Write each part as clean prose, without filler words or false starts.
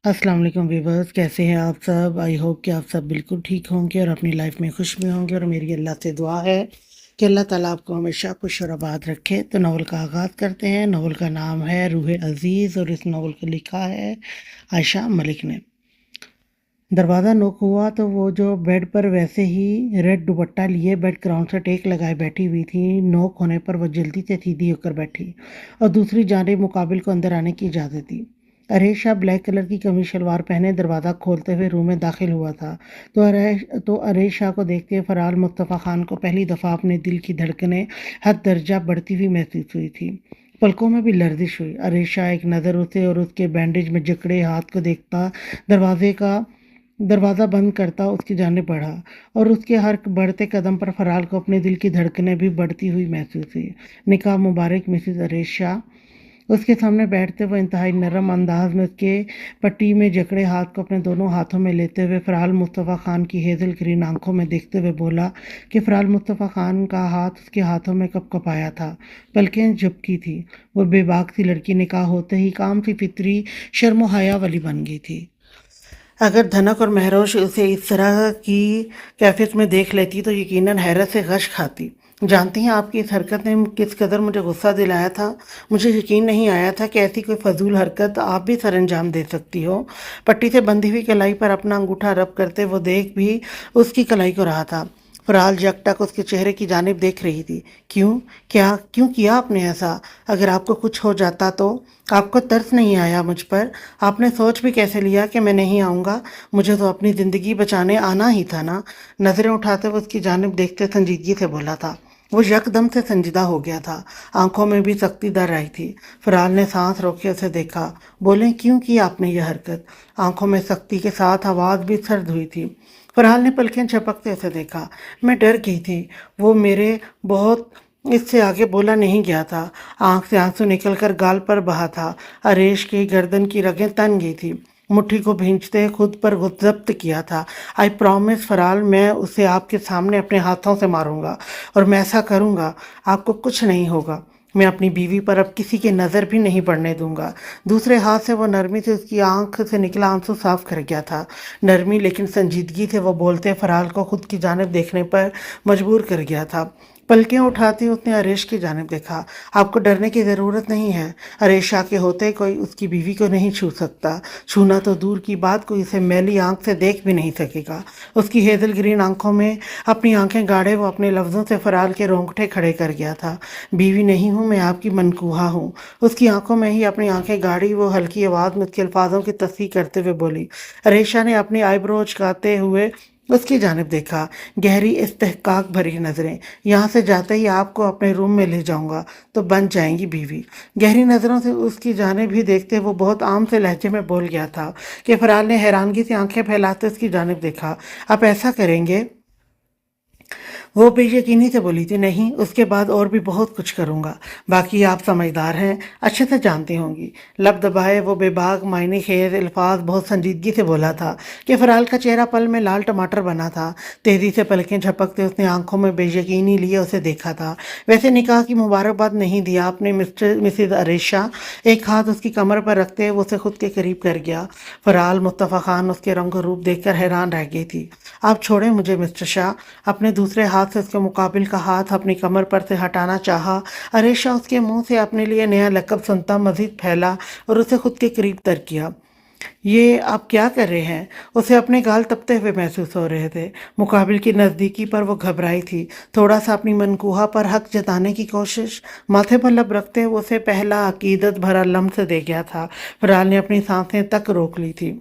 अस्सलाम वालेकुम व्यूवर्स, कैसे हैं आप सब। आई होप कि आप सब बिल्कुल ठीक होंगे और अपनी लाइफ में खुश में होंगे। और मेरी अल्लाह से दुआ है कि अल्लाह ताला आपको हमेशा खुश और आबाद रखे। तो नावल का आगाज़ करते हैं। नावल का नाम है रूह अज़ीज़ और इस नावल को लिखा है आयशा मलिक ने। दरवाज़ा नॉक हुआ तो वो जो बेड पर वैसे ही रेड दुपट्टा लिए बेड क्राउन से टेक लगाए बैठी हुई थी। नॉक होने पर वो जल्दी से सीधी होकर बैठी और दूसरी जानिब मुकाबिल को अंदर आने की इजाज़त दी। अरेशा ब्लैक कलर की कमीज शलवार पहने दरवाज़ा खोलते हुए रूम में दाखिल हुआ था। तो अरेशा को देखते फराल मुस्तफ़ा खान को पहली दफ़ा अपने दिल की धड़कनें हद दर्जा बढ़ती हुई महसूस हुई थी। पलकों में भी लर्जिश हुई। अरेशा एक नज़र उसे और उसके बैंडेज में जकड़े हाथ को देखता दरवाज़ा बंद करता उसकी जानिब बढ़ा और उसके हर बढ़ते कदम पर फराल को अपने दिल की धड़कनें भी बढ़ती हुई महसूस हुई। निकाह मुबारक मिसेस अरेशा। उसके सामने बैठते हुए इंतहाई नरम अंदाज में उसके पट्टी में जकड़े हाथ को अपने दोनों हाथों में लेते हुए फराल मुस्तफ़ा खान की हेज़ल ग्रीन आंखों में देखते हुए बोला कि फराल मुस्तफ़ा खान का हाथ उसके हाथों में कब कपाया था। पलकें झपकी थी। वो बेबाक सी लड़की निकाह होते ही काम सी फितरी शर्म हया वाली बन गई थी। अगर धनक और महरोश उसे इस तरह की कैफियत में देख लेती तो यकीनन हैरत से गश खाती। जानती हैं आपकी इस हरकत ने किस कदर मुझे गुस्सा दिलाया था। मुझे यकीन नहीं आया था कि ऐसी कोई फजूल हरकत आप भी सर अंजाम दे सकती हो। पट्टी से बंधी हुई कलाई पर अपना अंगूठा रब करते वो देख भी उसकी कलाई को रहा था। फराल जकटक उसके चेहरे की जानिब देख रही थी। क्यों? क्यों किया आपने ऐसा? अगर आपको कुछ हो जाता तो? आपको तरस नहीं आया मुझ पर? आपने सोच भी कैसे लिया कि मैं नहीं आऊँगा? मुझे तो अपनी ज़िंदगी बचाने आना ही था ना। नज़रें उठाते हुए उसकी जानिब देखते संजीदगी से बोला था। वो यकदम से संजीदा हो गया था। आंखों में भी सख्ती दर आई थी। फराल ने सांस रोके उसे देखा। बोले, क्यों की आपने यह हरकत? आंखों में सख्ती के साथ आवाज़ भी सर्द हुई थी। फरहाल ने पलकें झपकते उसे देखा। मैं डर गई थी। वो मेरे बहुत इससे आगे बोला नहीं गया था। आंख से आंसू निकलकर गाल पर बहा था। अरेश की गर्दन की रगें तन गई थी। मुट्ठी को भींचते खुद पर जब्त किया था। आई प्रॉमिस फराल, मैं उसे आपके सामने अपने हाथों से मारूंगा और मैं ऐसा करूंगा आपको कुछ नहीं होगा। मैं अपनी बीवी पर अब किसी की नज़र भी नहीं पड़ने दूंगा। दूसरे हाथ से वो नरमी से उसकी आंख से निकला आंसू साफ कर गया था। नरमी लेकिन संजीदगी से वो बोलते फराल को खुद की जानिब देखने पर मजबूर कर गया था। पलकें उठाती उसने अरेश की जानिब देखा। आपको डरने की ज़रूरत नहीं है। अरेशा के होते कोई उसकी बीवी को नहीं छू सकता। छूना तो दूर की बात, कोई इसे मैली आंख से देख भी नहीं सकेगा। उसकी हेजल ग्रीन आंखों में अपनी आंखें गाड़े वो अपने लफ्ज़ों से फराल के रोंगटे खड़े कर गया था। बीवी नहीं हूँ मैं, आपकी मनकूहा हूँ। उसकी आंखों में ही अपनी आंखें गाड़ी वो हल्की आवाज़ में उसके अल्फाजों की तस्दीक करते हुए बोली। अरेशा ने अपनी आईब्रो उचकाते हुए उसकी जानिब देखा। गहरी इस्तेहकाक भरी नज़रें। यहाँ से जाते ही आपको अपने रूम में ले जाऊंगा तो बन जाएंगी बीवी। गहरी नज़रों से उसकी जानिब भी देखते वो बहुत आम से लहजे में बोल गया था कि फराल ने हैरानगी से आंखें फैलाते उसकी जानिब देखा। आप ऐसा करेंगे? वो बेयकीनी से बोली थी, नहीं, उसके बाद और भी बहुत कुछ करूँगा। बाकी आप समझदार हैं, अच्छे से जानती होंगी। लब दबाए वो बेबाक मायने खेज अल्फाज बहुत संजीदगी से बोला था कि फराल का चेहरा पल में लाल टमाटर बना था। तेज़ी से पलकें झपकते उसने आंखों में बेयकीनी लिए उसे देखा था। वैसे निकाह की मुबारकबाद नहीं दिया आपने मिसेज अरेशा? एक हाथ उसकी कमर पर रखते हुए उसे खुद के करीब कर गया। फराल मुस्तफ़ा खान उसके रंग रूप देखकर हैरान रह गई थी। आप छोड़ें मुझे मिस्टर शाह। अपने दूसरे हाथ से उसके मुकाबिल का हाथ अपनी कमर पर से हटाना चाहा। अरेशा उसके मुंह से अपने लिए नया लक़ब सुनता मजीद फैला और उसे खुद के करीब तर किया। ये आप क्या कर रहे हैं? उसे अपने गाल तपते हुए महसूस हो रहे थे। मुकाबिल की नज़दीकी पर वो घबराई थी। थोड़ा सा अपनी मनकूहा पर हक जताने की कोशिश। माथे पर लब रखते हुए उसे पहला अकीदत भरा लम्स दे गया था। फराल ने अपनी सांसें तक रोक ली थी।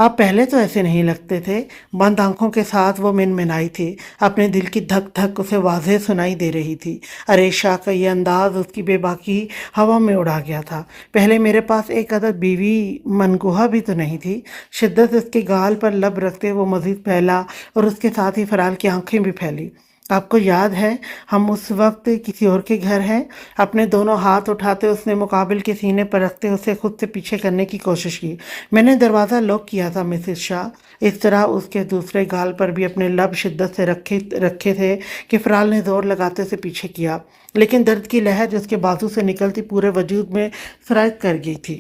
आप पहले तो ऐसे नहीं लगते थे। बंद आंखों के साथ वो मिनमिनाई थी। अपने दिल की धक धक उसे वाज़ेह सुनाई दे रही थी। अरेशा का ये अंदाज उसकी बेबाकी हवा में उड़ा गया था। पहले मेरे पास एक अदद बीवी मनगुहा भी तो नहीं थी। शिद्दत उसके गाल पर लब रखते वो मजीद फैला और उसके साथ ही फराल की आंखें भी फैली। आपको याद है हम उस वक्त किसी और के घर हैं? अपने दोनों हाथ उठाते उसने मुकाबिल के सीने पर रखते उसे खुद से पीछे करने की कोशिश की। मैंने दरवाज़ा लॉक किया था मिसेस शाह। इस तरह उसके दूसरे गाल पर भी अपने लब शिद्दत से रखे रखे थे कि फराल ने जोर लगाते उसे पीछे किया, लेकिन दर्द की लहर जो उसके बाजू से निकलती पूरे वजूद में सरायत कर गई थी।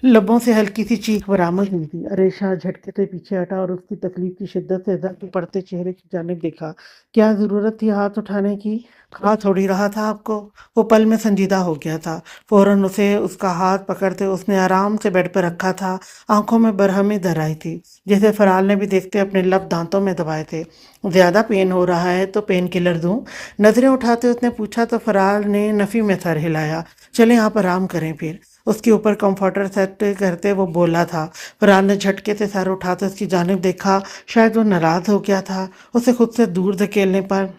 लबों से हल्की सी चीख बरामद हुई थी। अरेशा झटके से पीछे हटा और उसकी तकलीफ की शिद्दत से दर्द पड़ते चेहरे की जानिब देखा। क्या जरूरत थी हाथ उठाने की? खा थोड़ी रहा था आपको। वो पल में संजीदा हो गया था। फौरन उसे उसका हाथ पकड़ते उसने आराम से बेड पर रखा था। आंखों में बरहमी दर आई थी, जैसे फराल ने भी देखते अपने लब दांतों में दबाए थे। ज्यादा पेन हो रहा है तो पेन किलर दूं? नजरें उठाते उसने पूछा तो फराल ने नफी में सर हिलाया। चले आप आराम करें फिर। उसके ऊपर कंफर्टर सेट करते वो बोला था। फरहान ने झटके से सर उठाते उसकी जानिब देखा। शायद वो नाराज हो गया था उसे खुद से दूर धकेलने पर।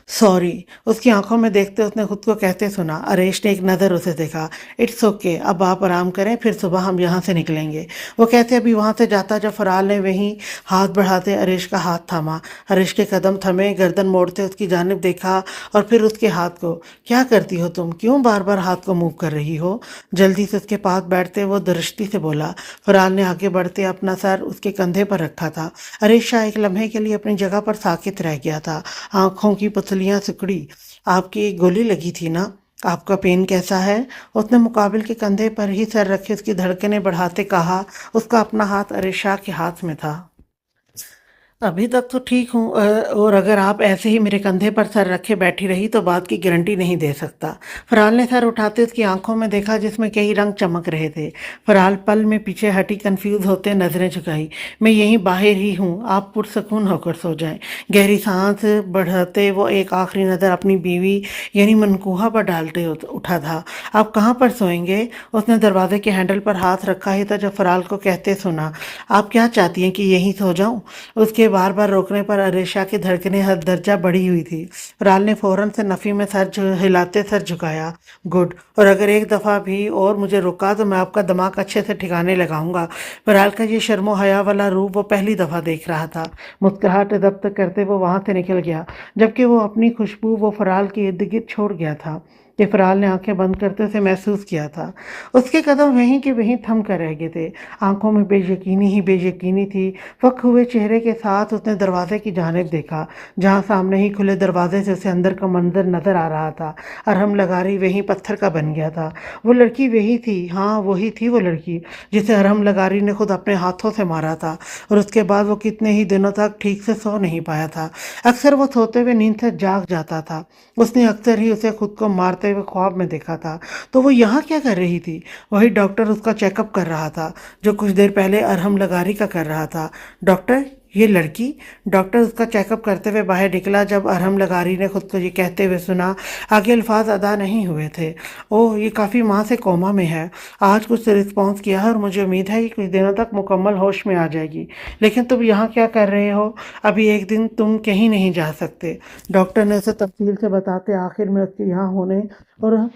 सॉरी, उसकी आंखों में देखते उसने खुद को कहते सुना। अरेश ने एक नज़र उसे देखा। इट्स ओके, अब आप आराम करें, फिर सुबह हम यहाँ से निकलेंगे। वो कहते अभी वहाँ से जाता जब फराल ने वहीं हाथ बढ़ाते अरेश का हाथ थामा। अरेश के कदम थमे, गर्दन मोड़ते उसकी जानिब देखा और फिर उसके हाथ को। क्या करती हो तुम? क्यों बार बार हाथ को मूव कर रही हो? जल्दी से उसके पास बैठते वो दृष्टि से बोला। फराल ने आगे बढ़ते अपना सर उसके कंधे पर रखा था। अरेश शाह एक लम्हे के लिए अपनी जगह पर साकित रह गया था। आंखों की पुतलियां सिकुड़ी। आपकी एक गोली लगी थी ना? आपका पेन कैसा है? उसने मुकाबिल के कंधे पर ही सर रखे उसकी धड़कनें बढ़ाते कहा। उसका अपना हाथ अरेशा के हाथ में था। अभी तक तो ठीक हूँ, और अगर आप ऐसे ही मेरे कंधे पर सर रखे बैठी रही तो बात की गारंटी नहीं दे सकता। फराल ने सर उठाते उसकी आंखों में देखा जिसमें कई रंग चमक रहे थे। फराल पल में पीछे हटी, कंफ्यूज होते नजरें झुकाई। मैं यहीं बाहर ही हूँ, आप पुरसकून होकर सो जाएं। गहरी सांस बढ़ाते वो एक आखिरी नज़र अपनी बीवी यानी मनकूहा पर डालते उठा था। आप कहाँ पर सोएंगे? उसने दरवाजे के हैंडल पर हाथ रखा ही था जब फराल को कहते सुना। आप क्या चाहती हैं कि यहीं सो जाऊं? उसके बार बार रोकने पर अरेशा की धड़कनें हद दर्जा बढ़ी हुई थी। फराल ने फौरन से नफी में हिलाते सर झुकाया। गुड, और अगर एक दफ़ा भी और मुझे रोका तो मैं आपका दिमाग अच्छे से ठिकाने लगाऊंगा। फराल का ये शर्मो हया वाला रूप वो पहली दफ़ा देख रहा था। मुस्कुराहट जब्त करते वो वहां से निकल गया, जबकि वो अपनी खुशबू वो फराल के इर्द गिर्द छोड़ गया था। कि फराल ने आंखें बंद करते उसे महसूस किया था। उसके कदम वहीं के वहीं थम कर रह गए थे। आंखों में बेयकीनी ही बेयकीनी थी। फक हुए चेहरे के साथ उसने दरवाजे की जानिब देखा, जहां सामने ही खुले दरवाजे से उसे अंदर का मंजर नजर आ रहा था। अरहम लगारी वहीं पत्थर का बन गया था। वो लड़की वही थी, हाँ वही थी वो लड़की जिसे अरहम लगारी ने खुद अपने हाथों से मारा था। और उसके बाद वो कितने ही दिनों तक ठीक से सो नहीं पाया था। अक्सर वो सोते हुए नींद से जाग जाता था। उसने अक्सर ही उसे खुद को मारते हुए ख्वाब में देखा था। तो वो यहाँ क्या कर रही थी? वही डॉक्टर उसका चेकअप कर रहा था जो कुछ देर पहले अरहम लगारी का कर रहा था। डॉक्टर, ये लड़की? डॉक्टर उसका चेकअप करते हुए बाहर निकला जब अरहम लगारी ने खुद को ये कहते हुए सुना। आगे अल्फाज अदा नहीं हुए थे। ओह, ये काफ़ी माह से कोमा में है। आज कुछ रिस्पॉन्स किया है और मुझे उम्मीद है कि कुछ दिनों तक मुकम्मल होश में आ जाएगी। लेकिन तुम यहाँ क्या कर रहे हो? अभी एक दिन तुम कहीं नहीं जा सकते। डॉक्टर ने उसे तफसील से बताते आखिर में उसके यहाँ होने और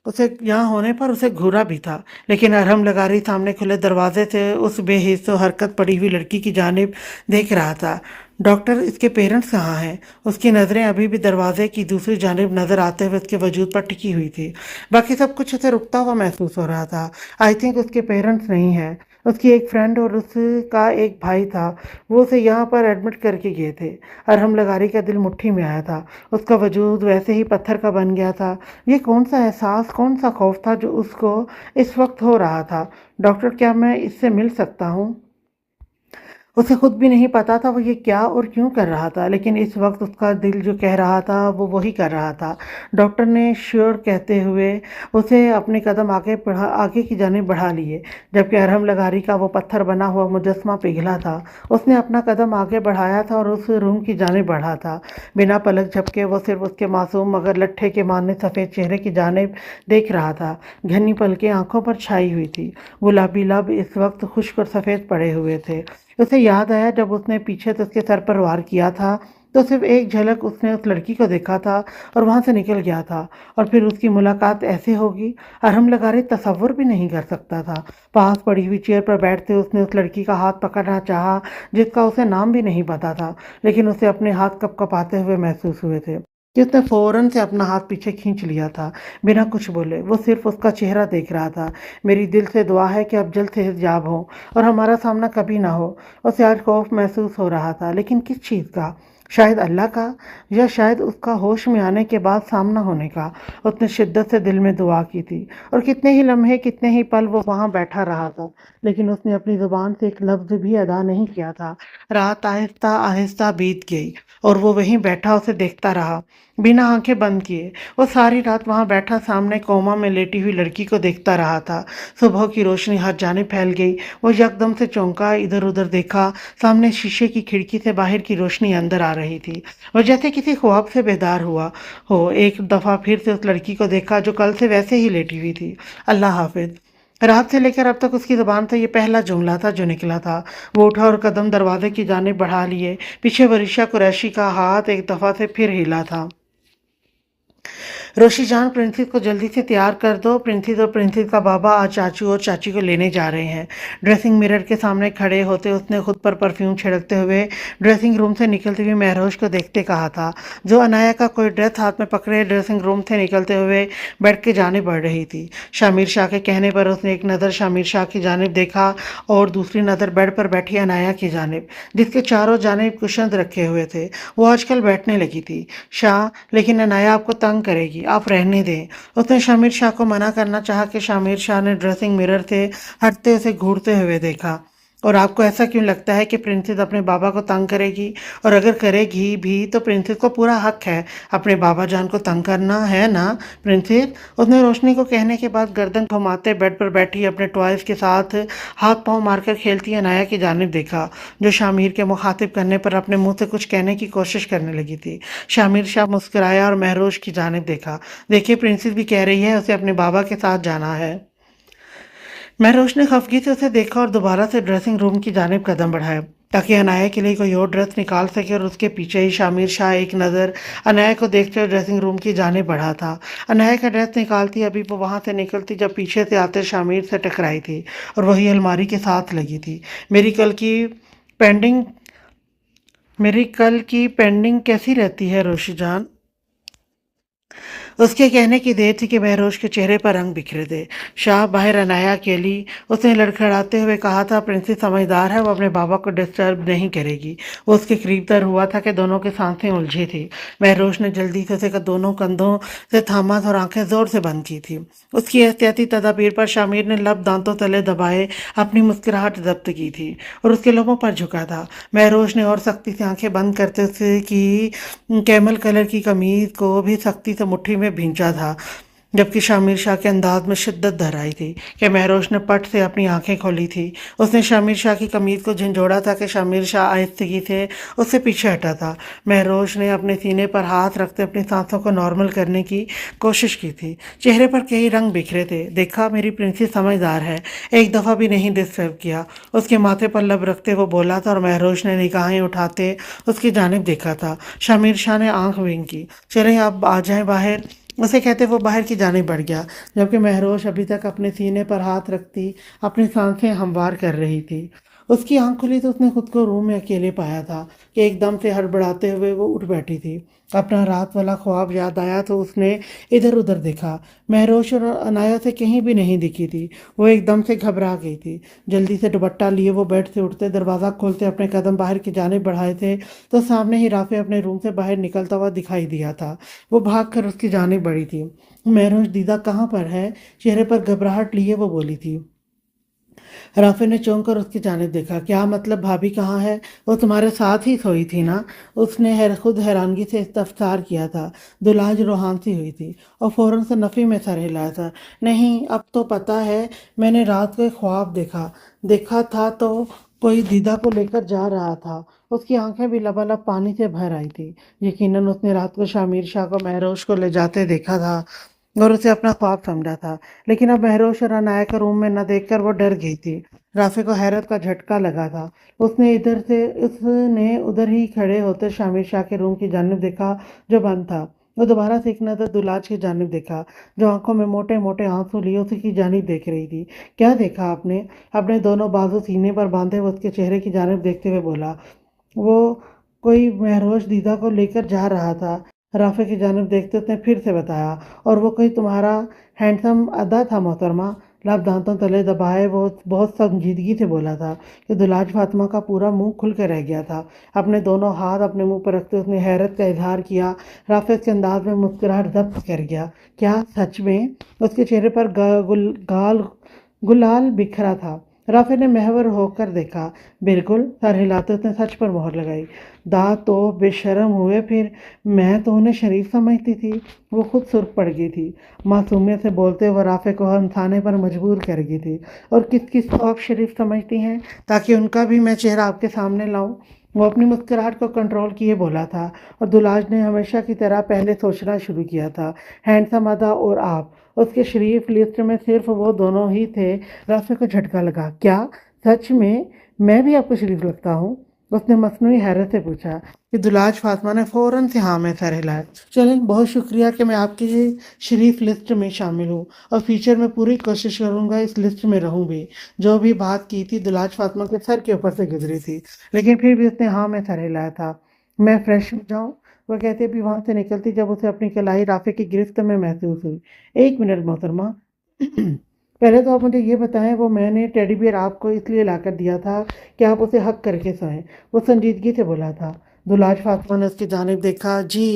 उसे यहाँ होने पर उसे घूरा भी था। लेकिन अरहम लगारी सामने खुले दरवाजे से उस बेहिस हरकत पड़ी हुई लड़की की जानिब देख रहा था। डॉक्टर, इसके पेरेंट्स कहाँ हैं? उसकी नज़रें अभी भी दरवाजे की दूसरी जानिब नजर आते हुए उसके वजूद पर टिकी हुई थी। बाकी सब कुछ उसे रुकता हुआ महसूस हो रहा था। आई थिंक उसके पेरेंट्स नहीं हैं। उसकी एक फ्रेंड और उसका एक भाई था, वो उसे यहाँ पर एडमिट करके गए थे। अरहम लगारी का दिल मुट्ठी में आया था। उसका वजूद वैसे ही पत्थर का बन गया था। ये कौन सा एहसास, कौन सा खौफ था जो उसको इस वक्त हो रहा था? डॉक्टर, क्या मैं इससे मिल सकता हूँ? उसे खुद भी नहीं पता था वो ये क्या और क्यों कर रहा था, लेकिन इस वक्त उसका दिल जो कह रहा था वो वही कर रहा था। डॉक्टर ने श्योर कहते हुए उसे अपने कदम आगे की जानिब बढ़ा लिए, जबकि अरहम लगारी का वो पत्थर बना हुआ मुजस्मा पिघला था। उसने अपना कदम आगे बढ़ाया था और उस रूम की जानिब बढ़ा था। बिना पलक झपके वो सिर्फ उसके मासूम मगर लट्ठे के मारने सफ़ेद चेहरे की जानिब देख रहा था। घनी पलकें आंखों पर छाई हुई थी। गुलाबी लब इस वक्त खुश्क और सफ़ेद पड़े हुए थे। उसे याद आया जब उसने पीछे से उसके सर पर वार किया था तो सिर्फ एक झलक उसने उस लड़की को देखा था और वहां से निकल गया था। और फिर उसकी मुलाकात ऐसे होगी, अरहम लगारी तसव्वुर भी नहीं कर सकता था। पास पड़ी हुई चेयर पर बैठते उसने उस लड़की का हाथ पकड़ना चाहा जिसका उसे नाम भी नहीं पता था, लेकिन उसे अपने हाथ कपकपाते हुए महसूस हुए थे कि उसने फौरन से अपना हाथ पीछे खींच लिया था। बिना कुछ बोले वो सिर्फ उसका चेहरा देख रहा था। मेरी दिल से दुआ है कि अब जल्द से हिजाब हो और हमारा सामना कभी ना हो। उसे आज खौफ महसूस हो रहा था, लेकिन किस चीज़ का? شاید اللہ کا، یا شاید اس کا ہوش میں آنے کے بعد سامنا ہونے کا۔ اس نے شدت سے دل میں دعا کی تھی، اور کتنے ہی لمحے، کتنے ہی پل وہ وہاں بیٹھا رہا تھا، لیکن اس نے اپنی زبان سے ایک لفظ بھی ادا نہیں کیا تھا۔ رات آہستہ آہستہ بیت گئی، اور وہ وہیں بیٹھا اسے دیکھتا رہا، بنا آنکھیں بند کیے۔ وہ ساری رات وہاں بیٹھا سامنے کوما میں لیٹی ہوئی لڑکی کو دیکھتا رہا تھا۔ صبح کی روشنی ہر جانب پھیل گئی، وہ یکدم سے چونکا، ادھر ادھر دیکھا۔ سامنے شیشے کی کھڑکی سے باہر کی روشنی اندر آ رہی تھی، وہ جیسے کسی خواب سے بیدار ہوا ہو۔ ایک دفعہ پھر سے اس لڑکی کو دیکھا جو کل سے ویسے ہی لیٹی ہوئی تھی۔ اللہ حافظ۔ رات سے لے کر اب تک اس کی زبان سے یہ پہلا جملہ تھا جو نکلا تھا۔ وہ اٹھا اور قدم دروازے کی جانب بڑھا لیے۔ پیچھے ورشا قریشی کا ہاتھ ایک دفعہ سے پھر ہلا تھا۔ روشی جان، پرنسس کو جلدی سے تیار کر دو، پرنسس اور پرنسس کا بابا آج چاچو اور چاچی کو لینے جا رہے ہیں۔ ڈریسنگ مرر کے سامنے کھڑے ہوتے اس نے خود پر پرفیوم چھڑکتے ہوئے ڈریسنگ روم سے نکلتی ہوئی مہروش کو دیکھتے کہا تھا، جو انایا کا کوئی ڈریس ہاتھ میں پکڑے ڈریسنگ روم سے نکلتے ہوئے بیڈ کی جانب بڑھ رہی تھی۔ شامیر شاہ کے کہنے پر اس نے ایک نظر شامیر شاہ کی جانب دیکھا اور دوسری نظر بیڈ پر بیٹھی انایا کی جانب، جس کے چاروں جانب کشنز رکھے ہوئے تھے۔ وہ آج کل بیٹھنے لگی تھی۔ شاہ، لیکن انایا آپ کو تنگ کرے گی، آپ رہنے دیں۔ اس نے شامیر شاہ کو منع کرنا چاہا کہ شامیر شاہ نے ڈریسنگ مرر سے ہٹتے اسے گھورتے ہوئے دیکھا۔ اور آپ کو ایسا کیوں لگتا ہے کہ پرنسس اپنے بابا کو تنگ کرے گی؟ اور اگر کرے گی بھی تو پرنسس کو پورا حق ہے اپنے بابا جان کو تنگ کرنا، ہے نا پرنسس؟ اس نے روشنی کو کہنے کے بعد گردن گھماتے بیڈ پر بیٹھی اپنے ٹوائز کے ساتھ ہاتھ پاؤں مار کر کھیلتی انایا کی جانب دیکھا، جو شامیر کے مخاطب کرنے پر اپنے منہ سے کچھ کہنے کی کوشش کرنے لگی تھی۔ شامیر شاہ مسکرایا اور مہروش کی جانب دیکھا۔ دیکھیے، پرنسس بھی کہہ رہی ہے اسے اپنے بابا کے ساتھ جانا ہے۔ مہروش نے خفگی سے اسے دیکھا اور دوبارہ سے ڈریسنگ روم کی جانب قدم بڑھایا تاکہ انایا کے لیے کوئی اور ڈریس نکال سکے، اور اس کے پیچھے ہی شامیر شاہ ایک نظر انایا کو دیکھتے ہوئے ڈریسنگ روم کی جانب بڑھا تھا۔ انایا کا ڈریس نکالتی ابھی وہ وہاں سے نکلتی جب پیچھے سے آتے شامیر سے ٹکرائی تھی اور وہی الماری کے ساتھ لگی تھی۔ پینڈنگ میری کل کی پینڈنگ کیسی رہتی ہے روشی جان؟ اس کے کہنے کی دیر تھی کہ مہروش کے چہرے پر رنگ بکھرے تھے۔ شاہ باہر انایا اکیلی، اس نے لڑکھڑاتے ہوئے کہا تھا، پرنسس سمجھدار ہے، وہ اپنے بابا کو ڈسٹرب نہیں کرے گی۔ وہ اس کے قریب تر ہوا تھا کہ دونوں کی سانسیں الجھی تھی۔ مہروش نے جلدی سے اسے دونوں کندھوں سے تھاما اور آنکھیں زور سے بند کی تھی۔ اس کی احتیاطی تدابیر پر شامیر نے لب دانتوں تلے دبائے اپنی مسکراہٹ ضبط کی تھی اور اس کے لبوں پر جھکا تھا۔ مہروش نے اور سختی سے آنکھیں بند کرتے اسے کی کیمل کلر کی قمیض کو بھی سختی سے مٹھی میں بھینچا تھا، جبکہ شامیر شاہ کے انداز میں شدت دھر آئی تھی کہ مہروش نے پٹ سے اپنی آنکھیں کھولی تھی۔ اس نے شامیر شاہ کی قمیض کو جھنجھوڑا تھا کہ شامیر شاہ آہستگی سے اس سے پیچھے ہٹا تھا۔ مہروش نے اپنے سینے پر ہاتھ رکھتے اپنی سانسوں کو نارمل کرنے کی کوشش کی تھی۔ چہرے پر کئی رنگ بکھرے تھے۔ دیکھا، میری پرنسس سمجھدار ہے، ایک دفعہ بھی نہیں ڈسٹرب کیا۔ اس کے ماتھے پر لب رکھتے وہ بولا تھا اور مہروش نے نگاہیں اٹھاتے اس کی جانب دیکھا تھا۔ شامیر شاہ نے آنکھ ونک کی۔ چلیں اب آ جائیں باہر، اسے کہتے وہ باہر کی جانب بڑھ گیا، جبکہ مہروش ابھی تک اپنے سینے پر ہاتھ رکھتی اپنی سانسیں ہموار کر رہی تھی۔ اس کی آنکھ کھلی تو اس نے خود کو روم میں اکیلے پایا تھا کہ ایک دم سے ہڑبڑاتے ہوئے وہ اٹھ بیٹھی تھی۔ اپنا رات والا خواب یاد آیا تو اس نے ادھر ادھر دیکھا۔ مہروش اور انایا سے کہیں بھی نہیں دکھی تھی۔ وہ ایک دم سے گھبرا گئی تھی۔ جلدی سے دوپٹہ لیے وہ بیڈ سے اٹھتے دروازہ کھولتے اپنے قدم باہر کی جانب بڑھائے تھے تو سامنے ہی رافع اپنے روم سے باہر نکلتا ہوا دکھائی دیا تھا۔ وہ بھاگ کر اس کی جانب بڑھی تھی۔ مہروش دیدہ کہاں پر ہے؟ چہرے پر گھبراہٹ لیے وہ بولی تھی۔ رافع نے چونک کر اس کی جانب دیکھا۔ کیا مطلب بھابھی کہاں ہے؟ وہ تمہارے ساتھ ہی سوئی تھی نا؟ اس نے خود حیرانگی سے استفسار کیا تھا۔ دلاج روحان سی ہوئی تھی اور فوراً سے نفی میں سر ہلایا تھا۔ نہیں، اب تو پتہ ہے، میں نے رات کو ایک خواب دیکھا تھا تو کوئی دیدہ کو لے کر جا رہا تھا۔ اس کی آنکھیں بھی لبالب پانی سے بھر آئی تھی۔ یقیناً اس نے رات کو شامیر شاہ کو مہروش کو لے جاتے دیکھا تھا اور اسے اپنا خواب سمجھا تھا، لیکن اب مہروش اور انایا کو روم میں نہ دیکھ کر وہ ڈر گئی تھی۔ رافع کو حیرت کا جھٹکا لگا تھا۔ اس نے ادھر ہی کھڑے ہوتے شامیر شاہ کے روم کی جانب دیکھا جو بند تھا۔ وہ دوبارہ سے ایک نظر دلاج کی جانب دیکھا جو آنکھوں میں موٹے موٹے آنسو لیے اسی کی جانب دیکھ رہی تھی۔ کیا دیکھا آپ نے؟ اپنے دونوں بازو سینے پر باندھے وہ اس کے چہرے کی جانب دیکھتے ہوئے بولا۔ وہ کوئی مہروش دیدہ کو لے کر جا رہا تھا، رافع کی جانب دیکھتے اس نے پھر سے بتایا، اور وہ کوئی تمہارا ہینڈسم ادا تھا محترمہ، لب دانتوں تلے دبائے وہ بہت سنجیدگی سے بولا تھا کہ دلاج فاطمہ کا پورا منہ کھل کے رہ گیا تھا۔ اپنے دونوں ہاتھ اپنے منہ پر رکھتے اس نے حیرت کا اظہار کیا۔ رافع کے انداز میں مسکراہٹ ضبط کر گیا۔ کیا سچ میں؟ اس کے چہرے پر گلال بکھرا تھا۔ رافع نے محور ہو کر دیکھا۔ بالکل، سر ہلاتے اس نے سچ پر مہر لگائی۔ دانت تو بے شرم ہوئے پھر، میں تو انہیں شریف سمجھتی تھی۔ وہ خود سرخ پڑ گئی تھی۔ معصومیت سے بولتے وہ رافع کو ہمسانے پر مجبور کر گئی تھی۔ اور کس کس کو آپ شریف سمجھتی ہیں تاکہ ان کا بھی میں چہرہ آپ کے سامنے لاؤں؟ وہ اپنی مسکراہٹ کو کنٹرول کیے بولا تھا، اور دلاج نے ہمیشہ کی طرح پہلے سوچنا شروع کیا تھا۔ ہینڈسم ادا اور آپ، اس کے شریف لسٹ میں صرف وہ دونوں ہی تھے۔ رافع کو جھٹکا لگا۔ کیا سچ میں بھی آپ کو شریف لگتا ہوں؟ اس نے مصنوعی حیرت سے پوچھا کہ دلاج فاطمہ نے فوراً سے ہاں میں سر ہلایا۔ چلیں، بہت شکریہ کہ میں آپ کی شریف لسٹ میں شامل ہوں، اور فیوچر میں پوری کوشش کروں گا اس لسٹ میں رہوں بھی۔ جو بھی بات کی تھی دلاج فاطمہ کے سر کے اوپر سے گزری تھی، لیکن پھر بھی اس نے ہاں میں سر ہلایا تھا۔ میں فریش ہو جاؤں؟ وہ کہتے بھی وہاں سے نکلتی جب اسے اپنی کلائی رافع کی گرفت میں محسوس ہوئی۔ ایک منٹ محترمہ، پہلے تو آپ مجھے یہ بتائیں، وہ میں نے ٹیڈی بیئر آپ کو اس لیے لا کر دیا تھا کہ آپ اسے حق کر کے سوئیں؟ وہ سنجیدگی سے بولا تھا۔ دلاج فاطمہ نے اس کی جانب دیکھا۔ جی،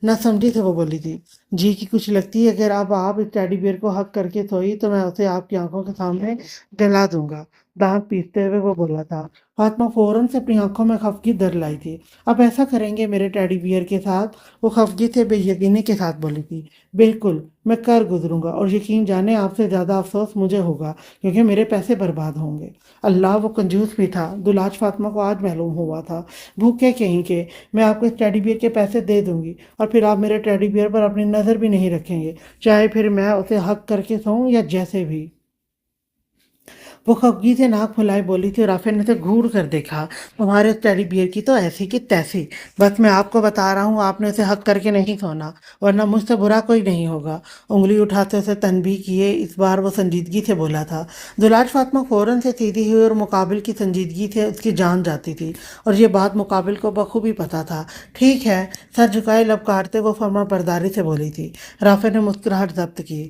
نہ سمجھی سے وہ بولی تھی۔ جی کی کچھ لگتی ہے؟ اگر اب آپ اس ٹیڈی بیئر کو حق کر کے سوئی تو میں اسے آپ کی آنکھوں کے سامنے جلا دوں گا، دانت پیستے ہوئے وہ بولا تھا۔ فاطمہ فوراً سے اپنی آنکھوں میں خفگی در لائی تھی۔ اب ایسا کریں گے میرے ٹیڈی بیئر کے ساتھ؟ وہ خفگی سے بے یقینی کے ساتھ بولی تھی۔ بالکل، میں کر گزروں گا، اور یقین جانے آپ سے زیادہ افسوس مجھے ہوگا کیونکہ میرے پیسے برباد ہوں گے۔ اللہ، وہ کنجوس بھی تھا، دلاج فاطمہ کو آج معلوم ہوا تھا۔ بھوکے کہیں کے، میں آپ کو اس ٹیڈی بیئر کے پیسے دے دوں گی، اور پھر آپ میرے ٹیڈی بیئر پر اپنی نظر بھی نہیں رکھیں گے، چاہے پھر میں اسے حق کر کے سوؤں یا جیسے بھی۔ وہ خفگی سے ناک پھلائے بولی تھی، اور رافع نے اسے گھور کر دیکھا۔ تمہارے اس ٹیڈی بیئر کی تو ایسی کی تیسی، بس میں آپ کو بتا رہا ہوں آپ نے اسے حق کر کے نہیں سونا، ورنہ مجھ سے برا کوئی نہیں ہوگا۔ انگلی اٹھاتے اسے تنبیہ کیے، اس بار وہ سنجیدگی سے بولا تھا۔ دلاج فاطمہ فوراً سے سیدھی ہوئی، اور مقابل کی سنجیدگی سے اس کی جان جاتی تھی، اور یہ بات مقابل کو بخوبی پتہ تھا۔ ٹھیک ہے، سر جھکائے لب کاٹتے وہ فرما برداری سے بولی تھی۔ رافع نے مسکراہٹ ضبط کی۔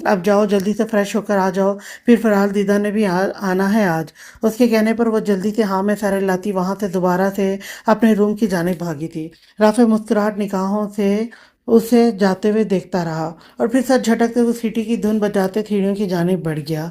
اب جاؤ، جلدی سے فریش ہو کر آ جاؤ، پھر فرحال دیدہ نے بھی آنا ہے آج۔ اس کے کہنے پر وہ جلدی سے ہاں میں سر ہلاتی وہاں سے دوبارہ سے اپنے روم کی جانب بھاگی تھی۔ رافع مسکراہٹ نگاہوں سے اسے جاتے ہوئے دیکھتا رہا، اور پھر سر جھٹکتے وہ سیٹی کی دھن بجاتے سیڑھیوں کی جانب بڑھ گیا۔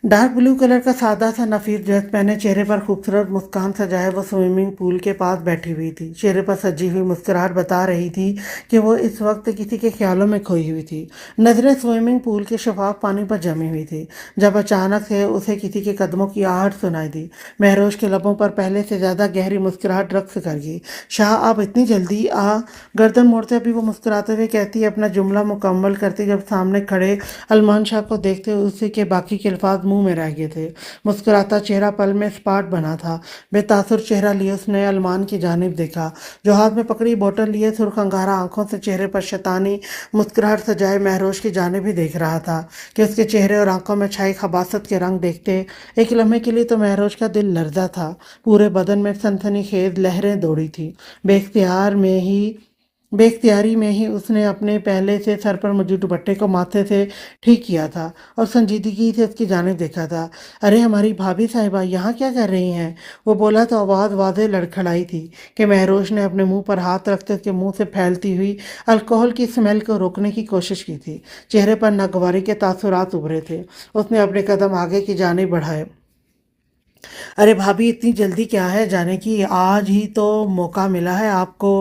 ڈارک بلو کلر کا سادہ سا نفیس ڈریس پہنے، چہرے پر خوبصورت مسکان سجائے وہ سوئمنگ پول کے پاس بیٹھی ہوئی تھی۔ چہرے پر سجی ہوئی مسکراہٹ بتا رہی تھی کہ وہ اس وقت کسی کے خیالوں میں کھوئی ہوئی تھی۔ نظریں سوئمنگ پول کے شفاف پانی پر جمی ہوئی تھی جب اچانک سے اسے کسی کے قدموں کی آہٹ سنائی دی۔ مہروش کے لبوں پر پہلے سے زیادہ گہری مسکراہٹ رقص کر گئی۔ شاہ، آپ اتنی جلدی آ؟ گردن موڑتے بھی وہ مسکراتے ہوئے کہتی، اپنا جملہ مکمل کرتی جب سامنے کھڑے المان شاہ کو دیکھتے اسے کے باقی کے الفاظ منہ میں رہ گئے تھے۔ مسکراتا چہرہ پل میں اسپاٹ بنا تھا۔ بے تاثر چہرہ لیے اس نے المان کی جانب دیکھا، جو ہاتھ میں پکڑی بوتل لیے سرخ انگارہ آنکھوں سے چہرے پر شیطانی مسکراہٹ سجائے مہروش کی جانب ہی دیکھ رہا تھا کہ اس کے چہرے اور آنکھوں میں چھائی خباثت کے رنگ دیکھتے ایک لمحے کے لیے تو مہروش کا دل لرزا تھا۔ پورے بدن میں سنسنی خیز لہریں دوڑی تھی۔ بے اختیاری میں ہی اس نے اپنے پہلے سے سر پر موجود دوپٹے کو ماتھے سے ٹھیک کیا تھا، اور سنجیدگی سے اس کی جانب دیکھا تھا۔ ارے ہماری بھابھی صاحبہ یہاں کیا کر رہی ہیں؟ وہ بولا تو آواز واضح لڑکھڑائی تھی کہ مہروش نے اپنے منہ پر ہاتھ رکھتے اس کے منہ سے پھیلتی ہوئی الکوہل کی اسمیل کو روکنے کی کوشش کی تھی۔ چہرے پر ناگواری کے تاثرات ابھرے تھے۔ اس نے اپنے قدم آگے کی جانب بڑھائے۔ ارے بھابھی، اتنی جلدی کیا ہے جانے کی؟ آج ہی تو موقع ملا ہے آپ کو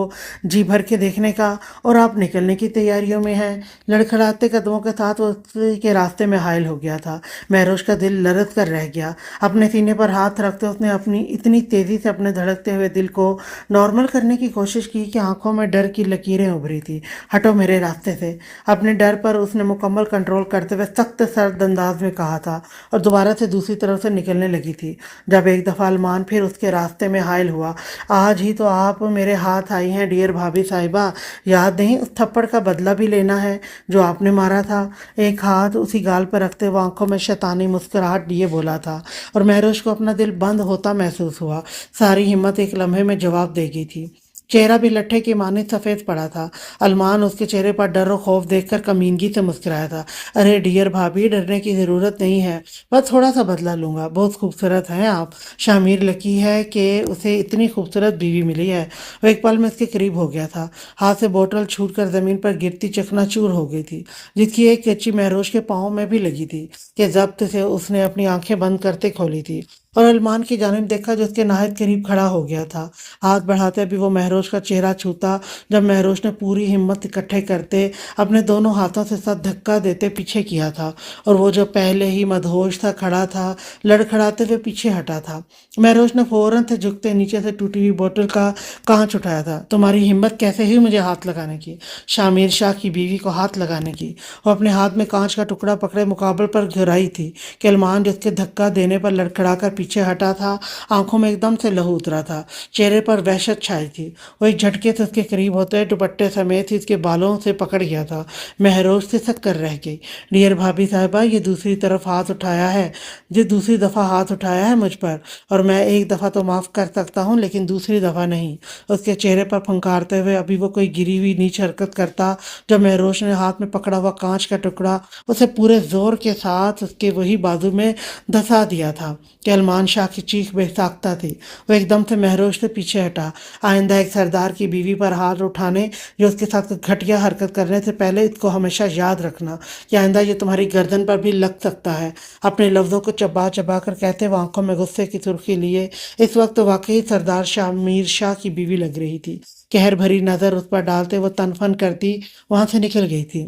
جی بھر کے دیکھنے کا، اور آپ نکلنے کی تیاریوں میں ہیں۔ لڑکھڑاتے قدموں کے ساتھ وہ اس کے راستے میں حائل ہو گیا تھا۔ مہروش کا دل لرز کر رہ گیا۔ اپنے سینے پر ہاتھ رکھتے اس نے اپنی اتنی تیزی سے اپنے دھڑکتے ہوئے دل کو نارمل کرنے کی کوشش کی کہ آنکھوں میں ڈر کی لکیریں ابھری تھی۔ ہٹو میرے راستے سے! اپنے ڈر پر اس نے مکمل کنٹرول کرتے ہوئے سخت سرد انداز میں کہا تھا، اور دوبارہ سے دوسری طرف سے نکلنے لگی تھی جب ایک دفعہ المان پھر اس کے راستے میں حائل ہوا۔ آج ہی تو آپ میرے ہاتھ آئی ہیں ڈیئر بھابھی صاحبہ، یاد نہیں اس تھپڑ کا بدلہ بھی لینا ہے جو آپ نے مارا تھا؟ ایک ہاتھ اسی گال پر رکھتے وہ آنکھوں میں شیطانی مسکراہٹ لیے بولا تھا، اور مہروش کو اپنا دل بند ہوتا محسوس ہوا۔ ساری ہمت ایک لمحے میں جواب دے گئی تھی۔ चेहरा भी लट्ठे की मानित सफ़ेद पड़ा था। अरमान उसके चेहरे पर डर और खौफ देखकर कमीनगी से मुस्कुराया था। अरे डियर भाभी, डरने की ज़रूरत नहीं है, बस थोड़ा सा बदला लूँगा। बहुत खूबसूरत हैं आप। शामिर लकी है कि उसे इतनी खूबसूरत बीवी मिली है। वो एक पल में उसके करीब हो गया था। हाथ से बोतल छूटकर ज़मीन पर गिरती चकनाचूर हो गई थी, जिसकी एक कच्ची महरोश के पाँव में भी लगी थी कि ज़ब्त से उसने अपनी आंखें बंद करते खोली थी और अरमान की जानिब देखा जो उसके नहायत करीब खड़ा हो गया था। हाथ बढ़ाते भी वो महरोश का चेहरा छूता जब महरोश ने पूरी हिम्मत इकट्ठे करते अपने दोनों हाथों से साथ धक्का देते पीछे किया था, और वो जो पहले ही मदहोश था खड़ा था, लड़खड़ाते हुए पीछे हटा था। महरोश ने फौरन से झुकते नीचे से टूटी हुई बोतल का कांच उठाया था। तुम्हारी हिम्मत कैसे हुई मुझे हाथ लगाने की, शामिर शाह की बीवी को हाथ लगाने की? वो अपने हाथ में कांच का टुकड़ा पकड़े मुकाबले पर घुराई थी कि अरमान जिसके धक्का देने पर लड़खड़ाकर पीछे हटा था, आंखों में एकदम से लहू उतरा था, चेहरे पर वहशत छाई थी। वो एक झटके से उसके करीब होते दुपट्टे समेत ही उसके बालों से पकड़ गया था। महरोज से सक कर रह गई। डियर भाभी साहिबा, ये दूसरी तरफ हाथ उठाया है, ये दूसरी दफ़ा हाथ उठाया है मुझ पर, और मैं एक दफ़ा तो माफ़ कर सकता हूँ लेकिन दूसरी दफ़ा नहीं। उसके चेहरे पर फंकारते हुए अभी वो कोई गिरी हुई नीच हरकत करता जब महरोज ने हाथ में पकड़ा हुआ कांच का टुकड़ा उसे पूरे जोर के साथ उसके वही बाजू में धंसा दिया था कि अरमान शाह की चीख बेसाख्ता थी। वो एकदम से महरोज से पीछे हटा। आइंदा एक सरदार की बीवी पर हाथ उठाने या उसके साथ कोई घटिया हरकत करने से पहले इसको हमेशा याद रखना कि आइंदा ये तुम्हारी गर्दन पर भी लग सकता है। अपने लफ्ज़ों को चबा चबा कर कहते वो आंखों में गुस्से की सुर्खी लिए इस वक्त तो वाकई सरदार शाह मीर शाह की बीवी लग रही थी। कहर भरी नज़र उस पर डालते वो तनफन करती वहां से निकल गई थी,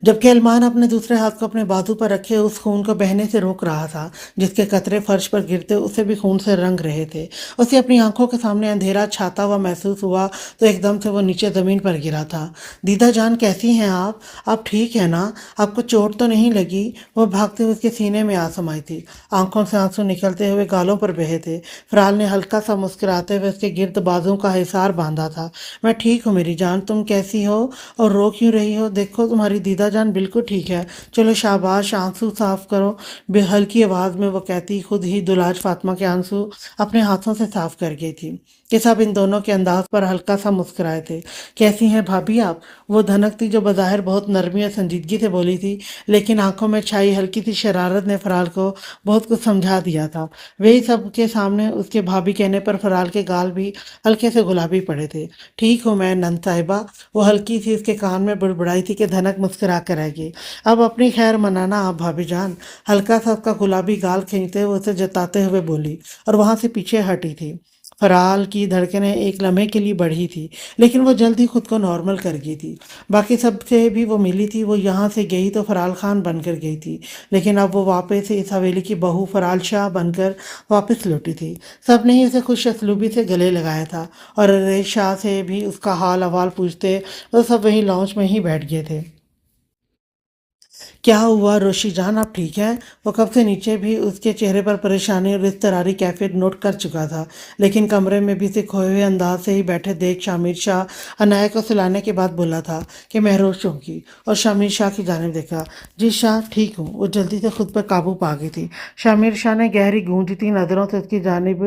जबकि अरमान अपने दूसरे हाथ को अपने बाजू पर रखे उस खून को बहने से रोक रहा था जिसके कतरे फर्श पर गिरते उसे भी खून से रंग रहे थे। उसे अपनी आंखों के सामने अंधेरा छाता हुआ महसूस हुआ तो एकदम से वो नीचे ज़मीन पर गिरा था। दीदा जान, कैसी हैं आप ठीक है ना? आपको चोट तो नहीं लगी? वो भागते हुए उसके सीने में आ समाई थी। आंखों से आंसू निकलते हुए गालों पर बहे थे। फराल ने हल्का सा मुस्कुराते हुए उसके गिर्द बाजुओं का हिसार बांधा था। मैं ठीक हूँ मेरी जान, तुम कैसी हो और रो क्यों रही हो? देखो तुम्हारी दीदा जान बिल्कुल ठीक है। चलो शाबाश, आंसू साफ करो। बेहल्की आवाज़ में वो कहती खुद ही दुलाज फातिमा के आंसू अपने हाथों से साफ कर गई थी कि सब इन दोनों के अंदाज पर हल्का सा मुस्कुराए थे। कैसी हैं भाभी आप? वो धनक थी जो बज़ाहिर बहुत नरमी और संजीदगी से बोली थी, लेकिन आंखों में छाई हल्की सी शरारत ने फराल को बहुत कुछ समझा दिया था। वही सब के सामने उसके भाभी कहने पर फराल के गाल भी हल्के से गुलाबी पड़े थे। ठीक हूँ मैं नंद साहिबा, वो हल्की सी उसके कान में बुड़बुड़ाई थी कि धनक मुस्कुरा कर रह गई। अब अपनी खैर मनाना आप भाभी जान, हल्का सा उसका गुलाबी गाल खींचते हुए उसे जताते हुए बोली और वहां से पीछे हटी थी। फराल की धड़कनें एक लम्हे के लिए बढ़ी थी लेकिन वो जल्द ही खुद को नॉर्मल कर गई थी। बाकी सबसे भी वो मिली थी। वो यहाँ से गई तो फराल खान बनकर गई थी, लेकिन अब वो वापस इस हवेली की बहू फराल शाह बनकर वापस लौटी थी। सब ने ही उसे खुश असलूबी से गले लगाया था और अरेज शाह से भी उसका हाल अहवाल पूछते तो सब वहीं लॉन्च में ही बैठ गए थे। क्या हुआ रोशी जान, आप ठीक हैं? वो कब से नीचे भी उसके चेहरे पर परेशानी और इस्तरारी कैफियत नोट कर चुका था, लेकिन कमरे में भी उसे खोए हुए अंदाज से ही बैठे देख शामिर शाह अनाया को सुलाने के बाद बोला था कि महरोज चौंकी और शामिर शाह की जानिब देखा। जी शाह, ठीक हूँ। वो जल्दी से खुद पर काबू पा गई थी। शामिर शाह ने गहरी गूंजती नज़रों से उसकी जानिब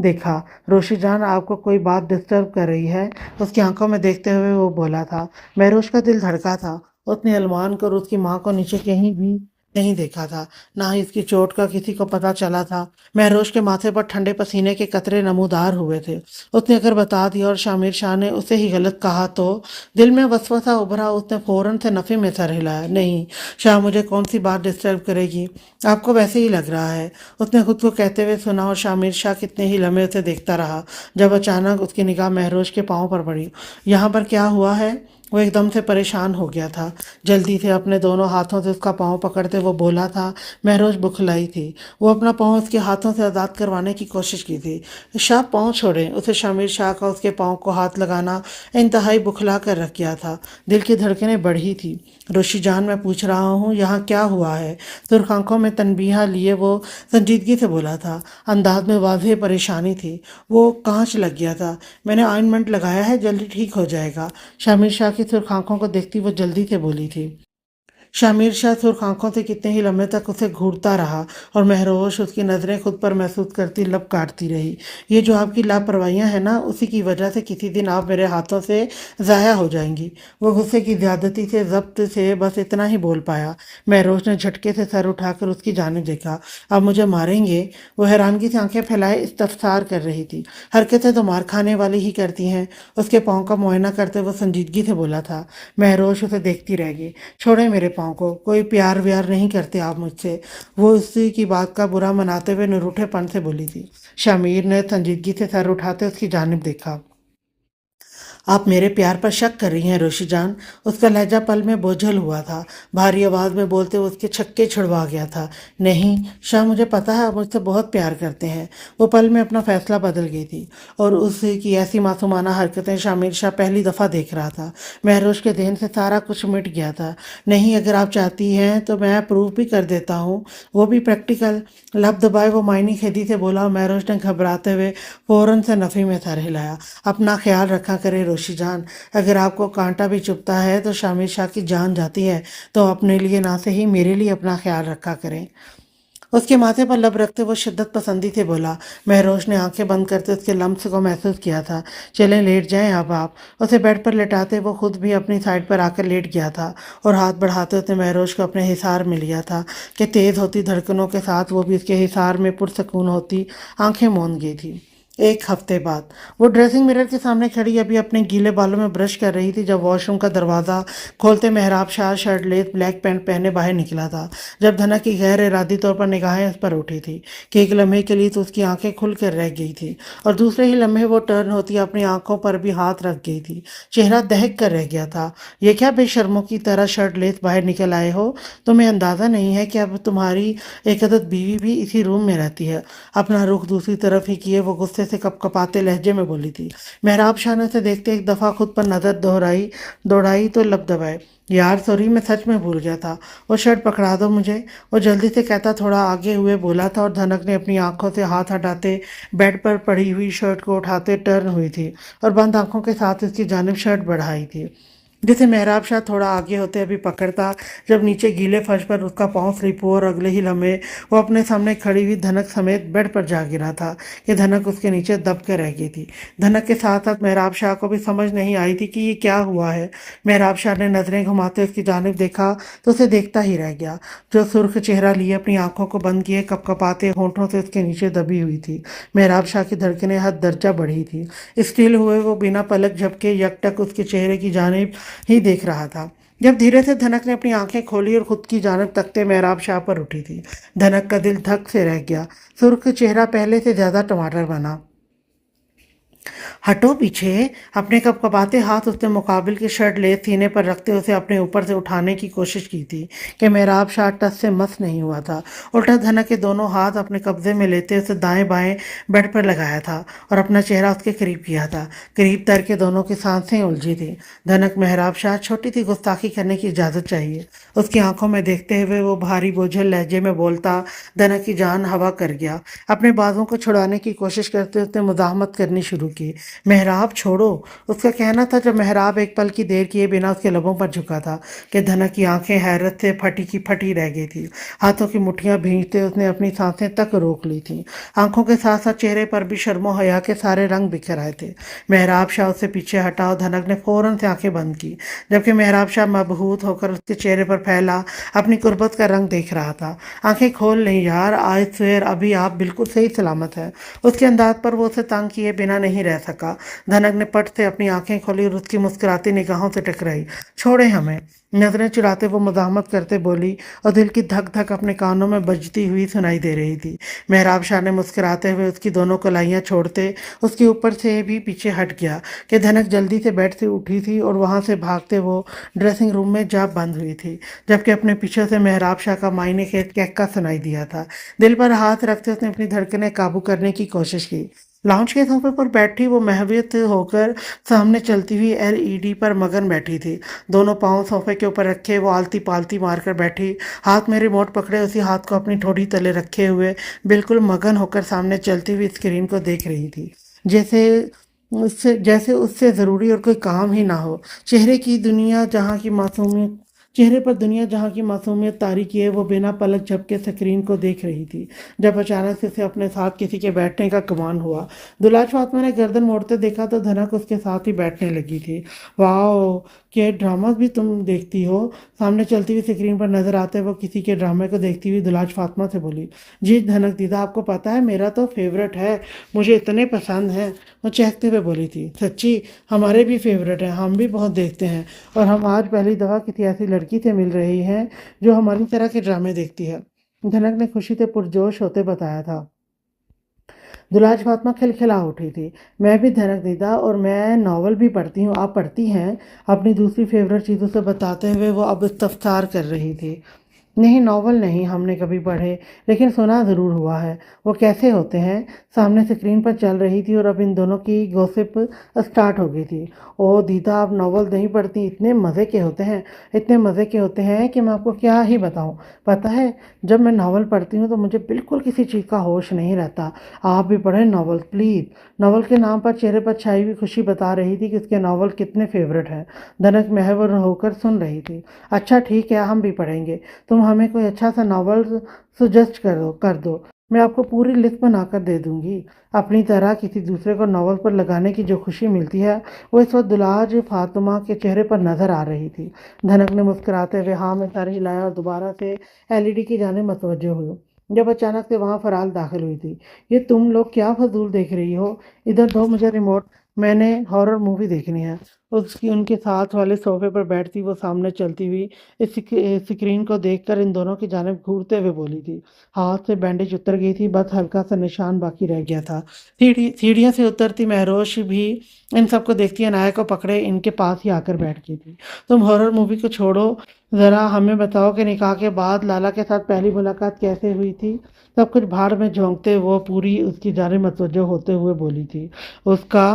देखा। रोशी जान, आपको कोई बात डिस्टर्ब कर रही है? उसकी आंखों में देखते हुए वो बोला था। महरोज का दिल धड़का था। उसने अरमान को और उसकी माँ को नीचे कहीं भी नहीं देखा था, ना ही इसकी चोट का किसी को पता चला था। महरोज के माथे पर ठंडे पसीने के कतरे नमूदार हुए थे। उसने अगर बता दिया और शामिर शाह ने उसे ही गलत कहा तो? दिल में वसवसा उभरा। उसने फौरन से नफे में सर हिलाया। नहीं शाह, मुझे कौन सी बात डिस्टर्ब करेगी? आपको वैसे ही लग रहा है, उसने खुद को कहते हुए सुना। और शामिर शाह कितने ही लम्हे उसे देखता रहा जब अचानक उसकी निगाह महरोज के पाँव पर पड़ी। यहाँ पर क्या हुआ है? वो एकदम से परेशान हो गया था। जल्दी से अपने दोनों हाथों से उसका पाँव पकड़ते वो बोला था। महरोज बुखलाई थी। वो अपना पाँव उसके हाथों से आज़ाद करवाने की कोशिश की थी। शाह पाँव छोड़ें। उसे शामिर शाह का उसके पाँव को हाथ लगाना इंतहाई बुखला कर रख गया था। दिल की धड़कनें बढ़ी थी। रोशी जान, मैं पूछ रहा हूँ यहाँ क्या हुआ है? सुर्ख आंखों में तनबीहा लिए वो संजीदगी से बोला था। अंदाज में वाज़ेह परेशानी थी। वो कांच लग गया था। मैंने ऑइंटमेंट लगाया है, जल्दी ठीक हो जाएगा। शामिर शाह की सुर्ख आंखों को देखती वो जल्दी से बोली थी। शामिर शाह सुर्ख आंखों से कितने ही लम्हे तक उसे घूरता रहा और महरोश उसकी नज़रें खुद पर महसूस करती लब काटती रही। ये जो आपकी लापरवाहियां हैं ना, उसी की वजह से किसी दिन आप मेरे हाथों से ज़ाया हो जाएंगी। वो गुस्से की ज़्यादती से जब्त से बस इतना ही बोल पाया। महरोश ने झटके से सर उठाकर उसकी जानिब देखा। अब मुझे मारेंगे? वो हैरानगी से आंखें फैलाए इस्तफसार कर रही थी। हरकतें तो मार खाने वाली ही करती हैं। उसके पाँव का मुआयना करते वो संजीदगी से बोला था। महरोश उसे देखती रह गई। छोड़े मेरे पाँव को, कोई प्यार व्यार नहीं करते आप मुझसे, वो उसी की बात का बुरा मनाते हुए निरूठेपन से बोली थी। शामिर ने संजीदगी से सर उठाते उसकी जानिब देखा। आप मेरे प्यार पर शक कर रही हैं रोशी जान? उसका लहजा पल में बोझल हुआ था। भारी आवाज़ में बोलते हुए उसके छक्के छुड़वा गया था। नहीं शाह, मुझे पता है आप मुझसे बहुत प्यार करते हैं। वो पल में अपना फैसला बदल गई थी और उसकी ऐसी मासूमाना हरकतें शामिर शाह पहली दफ़ा देख रहा था। महरोश के देन से सारा कुछ मिट गया था। नहीं, अगर आप चाहती हैं तो मैं प्रूफ भी कर देता हूँ, वो भी प्रैक्टिकल। लब दबाए वो मायनी खेदी से बोला। महरोश ने घबराते हुए फ़ौरन से नफ़ी में सर हिलाया। अपना ख्याल रखा करे रोशी जान, अगर आपको कांटा भी चुभता है तो शामिर शाह की जान जाती है, तो अपने लिए ना सही मेरे लिए अपना ख्याल रखा करें। उसके माथे पर लब रखते वो शिद्दत पसंदी से बोला। महरोश ने आंखें बंद करते उसके लम्स को महसूस किया था। चलें लेट जाएं अब आप। उसे बेड पर लेटाते वो खुद भी अपनी साइड पर आकर लेट गया था और हाथ बढ़ाते उसने महरोश को अपने हिसार में लिया था कि तेज़ होती धड़कनों के साथ वो भी उसके हिसार में पुरसकून होती आंखें मूंद गई थी। एक हफ्ते बाद वो ड्रेसिंग मिरर के सामने खड़ी अभी अपने गीले बालों में ब्रश कर रही थी जब वॉशरूम का दरवाज़ा खोलते मेहराब शाह शर्टलेस ब्लैक पैंट पहने बाहर निकला था। जब धनक की गैर इरादी तौर पर निगाहें उस पर उठी थी कि एक लम्हे के लिए तो उसकी आंखें खुल कर रह गई थी और दूसरे ही लम्हे वो टर्न होती अपनी आंखों पर भी हाथ रख गई थी। चेहरा दहक कर रह गया था। ये क्या बेशर्मों की तरह शर्टलेस बाहर निकल आए हो? तुम्हें अंदाज़ा नहीं है कि अब तुम्हारी एक अदद बीवी भी इसी रूम में रहती है? अपना रुख दूसरी तरफ ही किए वो गुस्से से कपकपाते लहजे में बोली थी। मेहराब शाह ने उसे देखते एक दफ़ा खुद पर नज़र दोहराई दौड़ाई तो लब दबाए। यार सॉरी, मैं सच में भूल गया था। वो शर्ट पकड़ा दो मुझे, वो जल्दी से कहता थोड़ा आगे हुए बोला था और धनक ने अपनी आंखों से हाथ हटाते बेड पर पड़ी हुई शर्ट को उठाते टर्न हुई थी और बंद आंखों के साथ उसकी जानिब शर्ट बढ़ाई थी, जिसे मेहराब शाह थोड़ा आगे होते अभी पकड़ता जब नीचे गीले फर्श पर उसका पाँव स्लिप हुआ और अगले ही लम्हे वो अपने सामने खड़ी हुई धनक समेत बेड पर जा गिरा था कि धनक उसके नीचे दब कर रह गई थी। धनक के साथ साथ मेहराब शाह को भी समझ नहीं आई थी कि ये क्या हुआ है। मेहराब शाह ने नज़रें घुमाते उसकी जानिब देखा तो उसे देखता ही रह गया, जो सुर्ख चेहरा लिए अपनी आंखों को बंद किए कपकपाते होंठों से उसके नीचे दबी हुई थी। मेहराब शाह की धड़कनें हद दर्जा बढ़ी थी। स्टिल हुए वो बिना पलक झपके यकटक उसके चेहरे की जानिब ही देख रहा था। जब धीरे से धनक ने अपनी आंखें खोली और खुद की जानिब तकते मेहराब शाह पर उठी थी। धनक का दिल धक से रह गया। सुर्ख चेहरा पहले से ज्यादा टमाटर बना। हटो पीछे। अपने कपकपाते हाथ उसने मुकाबिल की शर्ट लेस सीने पर रखते उसे अपने ऊपर से उठाने की कोशिश की थी कि मेहराब शाह टस से मस नहीं हुआ था। उल्टा धनक के दोनों हाथ अपने कब्जे में लेते उसे दाएं बाएं बेड पर लगाया था और अपना चेहरा उसके करीब किया था। करीब तर के दोनों की सांसें उलझी थी। धनक मेहराब शाह छोटी सी गुस्ताखी करने की इजाज़त चाहिए। उसकी आंखों में देखते हुए वो भारी बोझल लहजे में बोलता। धनक की जान हवा कर गया। अपने बाजों को छुड़ाने की कोशिश करते उसने मुजाहमत करनी शुरू की। मेहराब छोड़ो, उसका कहना था जब मेहराब एक पल की देर किए बिना उसके लबों पर झुका था कि धनक की आंखें हैरत से फटी की फटी रह गई थी। हाथों की मुट्ठियां भींचते उसने अपनी सांसें तक रोक ली थी। आंखों के साथ साथ चेहरे पर भी शर्मो हया के सारे रंग बिखर आए थे। मेहराब शाह उससे पीछे हटा और धनक ने फौरन से आंखें बंद की, जबकि मेहराब शाह मबहूत होकर उसके चेहरे पर फैला अपनी कुर्बत का रंग देख रहा था। आंखें खोल नहीं यार, आज सवेर अभी आप बिल्कुल सही सलामत है। उसके अंदाज पर वो उसे तंग किए बिना नहीं रह सका। धनक ने पट से अपनी आंखें खोली और उसकी मुस्कुराती निगाहों से टकराई। छोड़े हमें, नजरें चुराते वो मुजाहमत करते बोली और दिल की धक धक अपने कानों में बजती हुई सुनाई दे रही थी। मेहराब शाह ने मुस्कुराते हुए उसकी दोनों कलाइयां छोड़ते उसके ऊपर से भी पीछे हट गया कि धनक जल्दी से बेड से उठी थी और वहां से भागते वो ड्रेसिंग रूम में जा बंद हुई थी, जबकि अपने पीछे से मेहराब शाह का मायने खेत कहका सुनाई दिया था। दिल पर हाथ रखते उसने अपनी धड़कनें काबू करने की कोशिश की। लाउंज के सोफे पर बैठी वो महवियत होकर सामने चलती हुई एलईडी पर मगन बैठी थी। दोनों पांव सोफे के ऊपर रखे वो आलती पालती मारकर बैठी, हाथ में रिमोट पकड़े उसी हाथ को अपनी ठोड़ी तले रखे हुए बिल्कुल मगन होकर सामने चलती हुई स्क्रीन को देख रही थी, जैसे उससे ज़रूरी और कोई काम ही ना हो। चेहरे की दुनिया जहाँ की मासूमियत चेहरे पर दुनिया जहाँ की मासूमियत तारी किए वो बिना पलक झपके स्क्रीन को देख रही थी, जब अचानक से उसे अपने साथ किसी के बैठने का गुमान हुआ। दुलाज फातिमा ने गर्दन मोड़ते देखा तो धनक उसके साथ ही बैठने लगी थी। वाह, क्या ड्रामा भी तुम देखती हो? सामने चलती हुई स्क्रीन पर नजर आते वो किसी के ड्रामे को देखती हुई दुलाज फातिमा से बोली। जी धनक दीदा, आपको पता है मेरा तो फेवरेट है, मुझे इतने पसंद हैं। वो चहकते हुए बोली थी। सच्ची? हमारे भी फेवरेट हैं, हम भी बहुत देखते हैं। और हम आज पहली दफ़ा किसी ऐसी लड़की से मिल रही हैं जो हमारी तरह के ड्रामे देखती है, धनक ने खुशी से पुरजोश होते बताया था। दुलाज फातिमा खिलखिला उठी थी। मैं भी धनक दीदा, और मैं नावल भी पढ़ती हूँ। आप पढ़ती हैं? अपनी दूसरी फेवरेट चीज़ों से बताते हुए वो अब इस्तफसार कर रही थी। नहीं, नॉवल नहीं हमने कभी पढ़े, लेकिन सुना ज़रूर हुआ है। वो कैसे होते हैं? सामने स्क्रीन पर चल रही थी और अब इन दोनों की गॉसिप स्टार्ट हो गई थी। ओ दीदा, आप नॉवल नहीं पढ़ती? इतने मज़े के होते हैं, इतने मज़े के होते हैं कि मैं आपको क्या ही बताऊं। पता है, जब मैं नावल पढ़ती हूँ तो मुझे बिल्कुल किसी चीज़ का होश नहीं रहता। आप भी पढ़ें नावल प्लीज़। नावल के नाम पर चेहरे पर छाई हुई खुशी बता रही थी कि उसके नावल कितने फेवरेट हैं। धनक महवर होकर सुन रही थी। अच्छा ठीक है, हम भी पढ़ेंगे। तुम हमें कोई अच्छा सा नावल सजेस्ट कर दो, मैं आपको पूरी लिस्ट बनाकर दे दूंगी। अपनी तरह किसी दूसरे को नावल पर लगाने की जो खुशी मिलती है वो इस वक्त दुलाज फातिमा के चेहरे पर नजर आ रही थी। धनक ने मुस्कुराते हुए हाँ में सर हिलाया और दोबारा से एलईडी की जाने मतवज्जो हुई, जब अचानक से वहां फराल दाखिल हुई थी। ये तुम लोग क्या फजूल देख रही हो? इधर दो मुझे रिमोट, मैंने हॉरर मूवी देखनी है। उसकी उनके साथ वाले सोफे पर बैठती वो सामने चलती हुई इस स्क्रीन को देखकर इन दोनों की जानिब घूरते हुए बोली थी। हाथ से बैंडेज उतर गई थी, बस हल्का सा निशान बाकी रह गया था। सीढ़ियों से उतरती महरोश भी इन सबको देखती अनाया को पकड़े इनके पास ही आकर बैठ गई थी। तुम हॉरर मूवी को छोड़ो, ज़रा हमें बताओ कि निकाह के बाद लाला के साथ पहली मुलाकात कैसे हुई थी? सब कुछ भाड़ में झोंकते वो पूरी उसकी जानिब मतवज्जो होते हुए बोली थी। उसका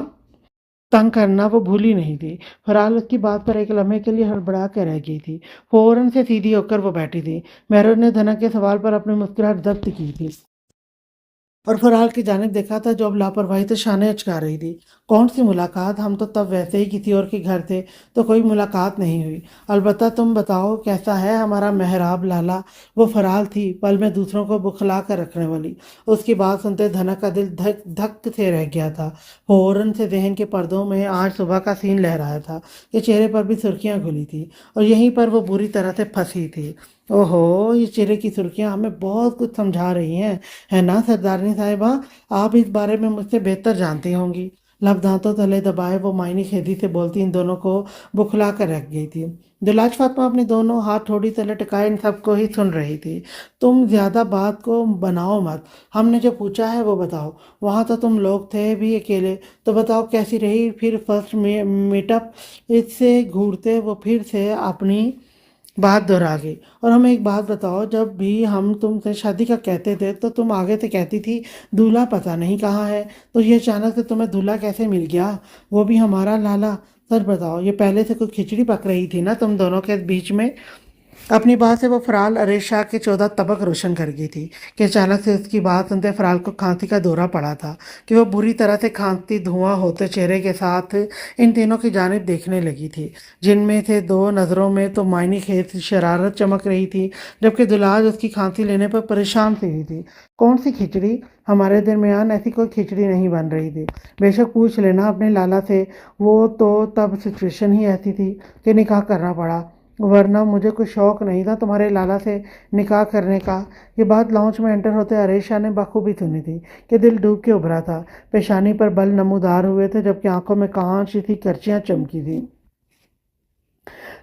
तंग करना वो भूली नहीं थी। फरहाल उसकी बात पर एक लम्हे के लिए हड़बड़ा कर रह गई थी। फौरन से सीधी होकर वो बैठी थी। महरोज ने धनक के सवाल पर अपनी मुस्कुराहट जब्त की थी और फरहाल की जानिब देखा था जो अब लापरवाही से शाने अचका रही थी। कौन सी मुलाकात? हम तो तब वैसे ही किसी और के घर थे, तो कोई मुलाकात नहीं हुई। अलबत्ता तुम बताओ कैसा है हमारा मेहराब लाला? वो फरहाल थी, पल में दूसरों को बुखला कर रखने वाली। उसकी बात सुनते धनक का दिल धक धक से रह गया था। फौरन से जहन के पर्दों में आज सुबह का सीन लहराया था कि चेहरे पर भी सुर्खियां घुली थी और यहीं पर वो बुरी तरह से फंसी थी। ओहो, ये चेहरे की सुर्खियां हमें बहुत कुछ समझा रही हैं, है ना सरदारनी साहिबा? आप इस बारे में मुझसे बेहतर जानती होंगी। लब दांतों तले दबाए वो मायनी खेदी से बोलती इन दोनों को बुखला कर रख गई थी। दुलाज फातिमा अपने दोनों हाथ थोड़ी तले टिकाए इन सबको ही सुन रही थी। तुम ज्यादा बात को बनाओ मत, हमने जो पूछा है वो बताओ। वहाँ तो तुम लोग थे भी अकेले, तो बताओ कैसी रही फिर फर्स्ट मीटअप? इससे घूरते वो फिर से अपनी बात दोहरा गई। और हमें एक बात बताओ, जब भी हम तुमसे शादी का कहते थे तो तुम आगे से कहती थी दूल्हा पता नहीं कहाँ है, तो ये अचानक से तुम्हें दूल्हा कैसे मिल गया, वो भी हमारा लाला? सच बताओ, ये पहले से कोई खिचड़ी पक रही थी ना तुम दोनों के बीच में? अपनी बात से वो फराल अरेशा के 14 तबक रोशन कर गई थी कि अचानक से उसकी बात सुनते फराल को खांसी का दौरा पड़ा था कि वो बुरी तरह से खांसती धुआं होते चेहरे के साथ इन तीनों की जानिब देखने लगी थी, जिनमें से दो नज़रों में तो मायनी खेत शरारत चमक रही थी, जबकि दुलाज उसकी खांसी लेने पर परेशान सी हुई थी। कौन सी खिचड़ी? हमारे दरमियान ऐसी कोई खिचड़ी नहीं बन रही थी। बेशक पूछ लेना अपने लाला से, वो तो तब सिचुएशन ही ऐसी थी कि निकाह करना पड़ा, वरना मुझे कुछ शौक नहीं था तुम्हारे लाला से निकाह करने का। ये बात लॉन्च में एंटर होते अरेशा ने बखूबी सुनी थी कि दिल डूब के उभरा था। पेशानी पर बल नमूदार हुए थे, जबकि आंखों में कांच सी करचियां चमकी थी।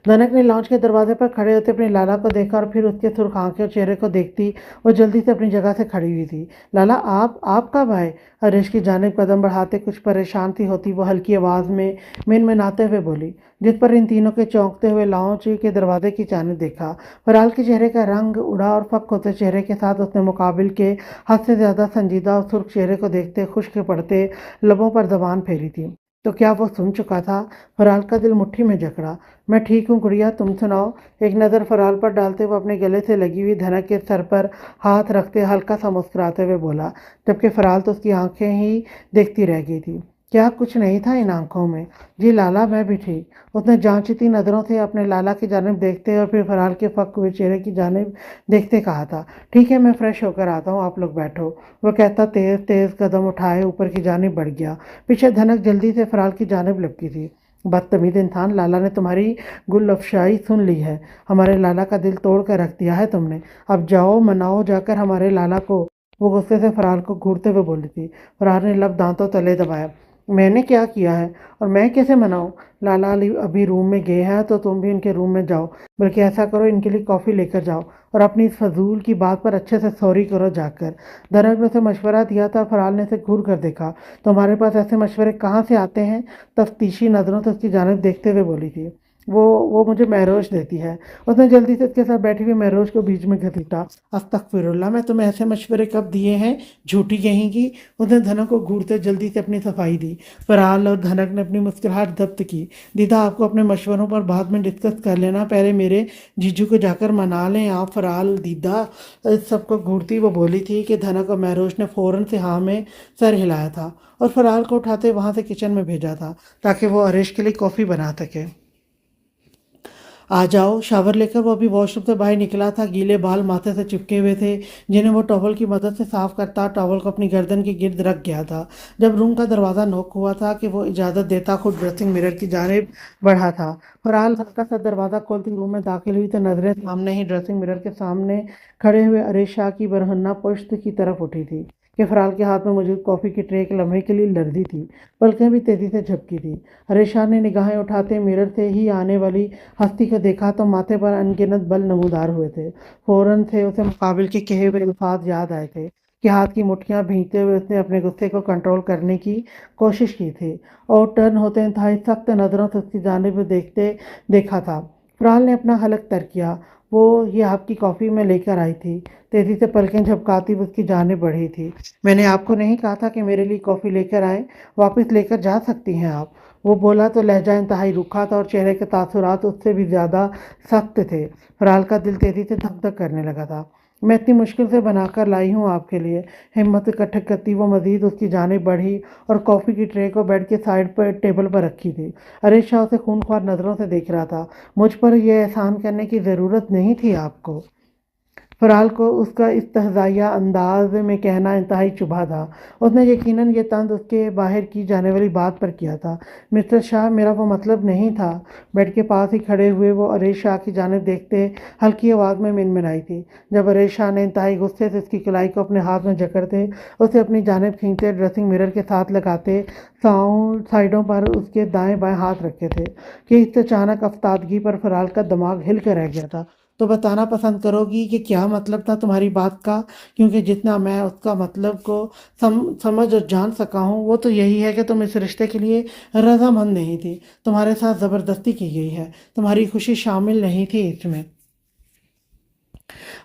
धनक ने लॉन्च के दरवाजे पर खड़े होते अपने लाला को देखा और फिर उसके सुर्ख आंखें और चेहरे को देखती वो जल्दी से अपनी जगह से खड़ी हुई थी। लाला, आप कब आए? हरीश की जानिब कदम बढ़ाते कुछ परेशान सी होती वो हल्की आवाज़ में मिनमिनाते हुए बोली, जिस पर इन तीनों के चौंकते हुए लॉन्च के दरवाजे की जानिब देखा। फराल के चेहरे का रंग उड़ा और फक होते चेहरे के साथ उसने मुकाबिल के हद से ज़्यादा संजीदा और सुर्ख चेहरे को देखते खुश्क पड़ते लबों पर जबान फेरी थी। तो क्या वो सुन चुका था? फराल का दिल मुट्ठी में जकड़ा। मैं ठीक हूँ गुड़िया, तुम सुनाओ? एक नज़र फराल पर डालते हुए अपने गले से लगी हुई धनक के सर पर हाथ रखते हल्का सा मुस्कुराते हुए बोला, जबकि फराल तो उसकी आंखें ही देखती रह गई थी। क्या कुछ नहीं था इन आंखों में? जी लाला, मैं भी ठीक। उसने जांचती नज़रों से अपने लाला की जानिब देखते और फिर फरार के फक हुए चेहरे की जानिब देखते कहा था, ठीक है मैं फ्रेश होकर आता हूँ, आप लोग बैठो। वो कहता तेज तेज कदम उठाए ऊपर की जानिब बढ़ गया। पीछे धनक जल्दी से फरार की जानिब लपकी थी। बदतमीज इंसान, लाला ने तुम्हारी गुल अफशाई सुन ली है। हमारे लाला का दिल तोड़ कर रख दिया है तुमने। अब जाओ मनाओ जाकर हमारे लाला को। वो गुस्से से फरार को घूरते हुए बोली थी। फरार ने लब दांतों तले दबाया। मैंने क्या किया है और मैं कैसे मनाऊं? लाला अली अभी रूम में गए हैं तो तुम भी इनके रूम में जाओ। बल्कि ऐसा करो, इनके लिए कॉफ़ी लेकर जाओ और अपनी इस फजूल की बात पर अच्छे से सॉरी करो जाकर। दरअसल ने उसे मशवरा दिया था। फराल ने उसे घूर कर देखा। तुम्हारे पास ऐसे मशवरे कहाँ से आते हैं? तफ्तीशी नज़रों से उसकी जानिब देखते हुए बोली थी। वो मुझे महरोश देती है। उसने जल्दी से उसके साथ बैठी हुई महरोश को बीच में घसीटा। अस्तगफिरुल्लाह, मैं तुम्हें ऐसे मशवरे कब दिए हैं, झूठी कहेंगी? उसने धनक को घूरते जल्दी से अपनी सफाई दी। फराल और धनक ने अपनी मुस्कुराहट जब्त की। दीदा, आपको अपने मशवरों पर बाद में डिस्कस कर लेना, पहले मेरे जीजू को जाकर मना लें आप। फराल दीदा इस सबको घूरती वो बोली थी कि धनक और महरोश ने फ़ौरन से हाँ में सर हिलाया था और फराल को उठाते वहाँ से किचन में भेजा था ताकि वो अरेश के लिए कॉफ़ी बना सके। आ जाओ। शावर लेकर वो अभी वॉशरूम से बाहर निकला था। गीले बाल माथे से चिपके हुए थे जिन्हें वो टॉवल की मदद से साफ करता टॉवल को अपनी गर्दन के गिर्द रख गया था। जब रूम का दरवाज़ा नॉक हुआ था कि वो इजाज़त देता खुद ड्रेसिंग मिरर की जानिब बढ़ा था। फरहाल हल्का सा दरवाज़ा खोलती रूम में दाखिल हुई तो नजरें सामने ही ड्रेसिंग मिरर के सामने खड़े हुए अरेश शाह की बरहन्ना पुश्त की तरफ उठी थी कि फरहाल के हाथ में मौजूद कॉफ़ी की ट्रे एक लम्हे के लिए लर्जी थी। पलकें भी तेज़ी से झपकी थी। अरेश शाह ने निगाहें उठाते मिरर से ही आने वाली हस्ती को देखा तो माथे पर अनगिनत बल नमूदार हुए थे। फौरन से उसे मुकाबिल के कहे हुए अल्फाज याद आए थे कि हाथ की मुट्ठियां भींचते हुए उसने अपने गुस्से को कंट्रोल करने की कोशिश की थी और टर्न होते इंतहाई सख्त नज़रों से उसकी जानिब देखते देखा था। फरहाल ने अपना हलक तर किया। वो ये आपकी कॉफ़ी में लेकर आई थी। तेज़ी से पलकें झपकाती वो उसकी जानिब बढ़ी थी। मैंने आपको नहीं कहा था कि मेरे लिए कॉफ़ी लेकर आए? वापस लेकर जा सकती हैं आप। वो बोला तो लहजा इंतहाई रूखा था और चेहरे के तासुरात उससे भी ज़्यादा सख्त थे। फरहाल का दिल तेज़ी से धक धक करने लगा था। मैं इतनी मुश्किल से बनाकर लाई हूँ आपके लिए। हिम्मत इकट्ठे करती वो मज़ीद उसकी जानिब बढ़ी और कॉफ़ी की ट्रे को बेड के साइड पर टेबल पर रखी थी। अरेश शाह उसे खूनख्वार नज़रों से देख रहा था। मुझ पर यह एहसान करने की ज़रूरत नहीं थी आपको। फरहाल को उसका इस्तहज़ाइया अंदाज में कहना इंतहाई चुभा था। उसने यकीनन ये तंज उसके बाहर की जाने वाली बात पर किया था। मिस्टर शाह, मेरा वो मतलब नहीं था। बेड के पास ही खड़े हुए वो अरेश शाह की जानिब देखते हल्की आवाज़ में मिनमिनाई थी। जब अरेश शाह ने इंतहाई गुस्से से उसकी कलाई को अपने हाथ में जकड़ते उसे अपनी जानिब खींचते ड्रेसिंग मिरर के साथ लगाते साइडों पर उसके दाएं बाएं हाथ रखे थे कि इस अचानक अफ्तादगी पर फरहाल का दिमाग हिल कर रह गया था। तो बताना पसंद करोगी कि क्या मतलब था तुम्हारी बात का? क्योंकि जितना मैं उसका मतलब को समझ और जान सका हूँ वो तो यही है कि तुम इस रिश्ते के लिए रजामंद नहीं थी। तुम्हारे साथ ज़बरदस्ती की गई है। तुम्हारी खुशी शामिल नहीं थी इसमें।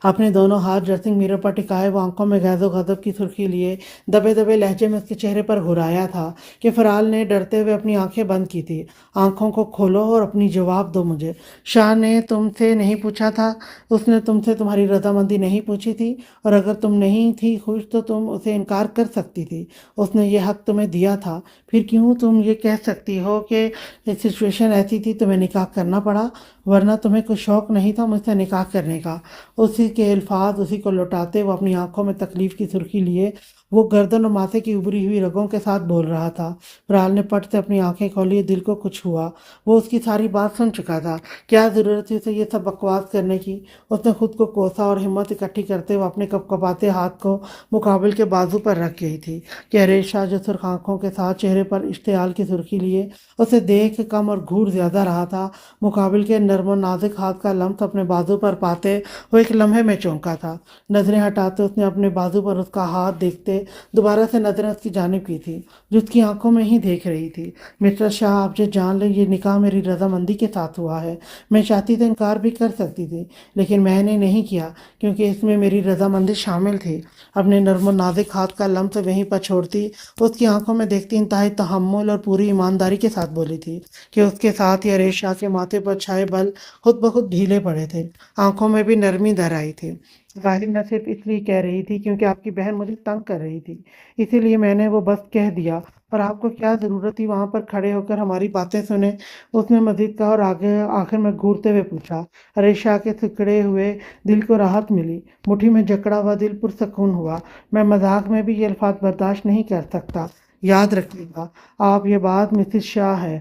अपने दोनों हाथ ड्रेसिंग मिरर पर टिकाए वो आंखों में गैज़ो गज़ब की सुर्खी लिए दबे दबे लहजे में उसके चेहरे पर घुराया था कि फरहाल ने डरते हुए अपनी आंखें बंद की थी। आंखों को खोलो और अपनी जवाब दो मुझे। शाह ने तुमसे नहीं पूछा था? उसने तुमसे तुम्हारी रजामंदी नहीं पूछी थी? और अगर तुम नहीं थी खुश तो तुम उसे इनकार कर सकती थी। उसने ये हक तुम्हें दिया था। फिर क्यों तुम ये कह सकती हो कि सिचुएशन ऐसी थी तुम्हें निकाह करना पड़ा? वरना तुम्हें कोई शौक़ नहीं था मुझसे निकाह करने का? उसी के अल्फाज उसी को लौटाते वो अपनी आंखों में तकलीफ की सुर्खी लिए वो गर्दन और माथे की उभरी हुई रगों के साथ बोल रहा था। फरहाल ने पट से अपनी आंखें खोली। दिल को कुछ हुआ। वो उसकी सारी बात सुन चुका था। क्या ज़रूरत थी उसे ये सब बकवास करने की? उसने खुद को कोसा और हिम्मत इकट्ठी करते हुए अपने कपकपाते हाथ को मुकाबिल के बाजू पर रख गई थी कि अरेश शाह जो सुर्ख आंखों के साथ चेहरे पर इश्तियाल की सुर्खी लिए उसे देख कम और घूर ज़्यादा रहा था, मुकाबिल के नर्म और नाजुक हाथ का लम्स अपने बाजू पर पाते वो एक लम्हे में चौंका था। नज़रें हटाते उसने अपने बाजू पर उसका हाथ देखते दोबारा से नज़रें उसकी जानिब की थी जो उसकी आंखों में ही देख रही थी। मिस्टर शाह, आप जो जान लें ये निकाह मेरी रजामंदी के साथ हुआ है। मैं चाहती तो इनकार भी कर सकती थी लेकिन मैंने नहीं किया क्योंकि इसमें मेरी रजामंदी शामिल थी। अपने नर्म और नाजुक हाथ का लम्स वहीं पर छोड़ती उसकी आंखों में देखती इंतहाई तहम्मुल और पूरी ईमानदारी के साथ बोली थी कि उसके साथ ही अरेश शाह के माथे पर छाए बल खुद ब खुद ढीले पड़े थे। आंखों में भी नरमी दर आई थी। ظاہر میں صرف اس لیے کہہ رہی تھی کیونکہ آپ کی بہن مجھے تنگ کر رہی تھی، اسی لیے میں نے وہ بس کہہ دیا، اور آپ کو کیا ضرورت تھی وہاں پر کھڑے ہو کر ہماری باتیں سنے؟ اس نے مزید کہا، اور آگے آخر میں گھورتے ہوئے پوچھا۔ ریشا کے سکڑے ہوئے دل کو راحت ملی، مٹھی میں جکڑا ہوا دل پرسکون ہوا۔ میں مذاق میں بھی یہ الفاظ برداشت نہیں کر سکتا، یاد رکھیے گا آپ یہ بات مسز شاہ ہے،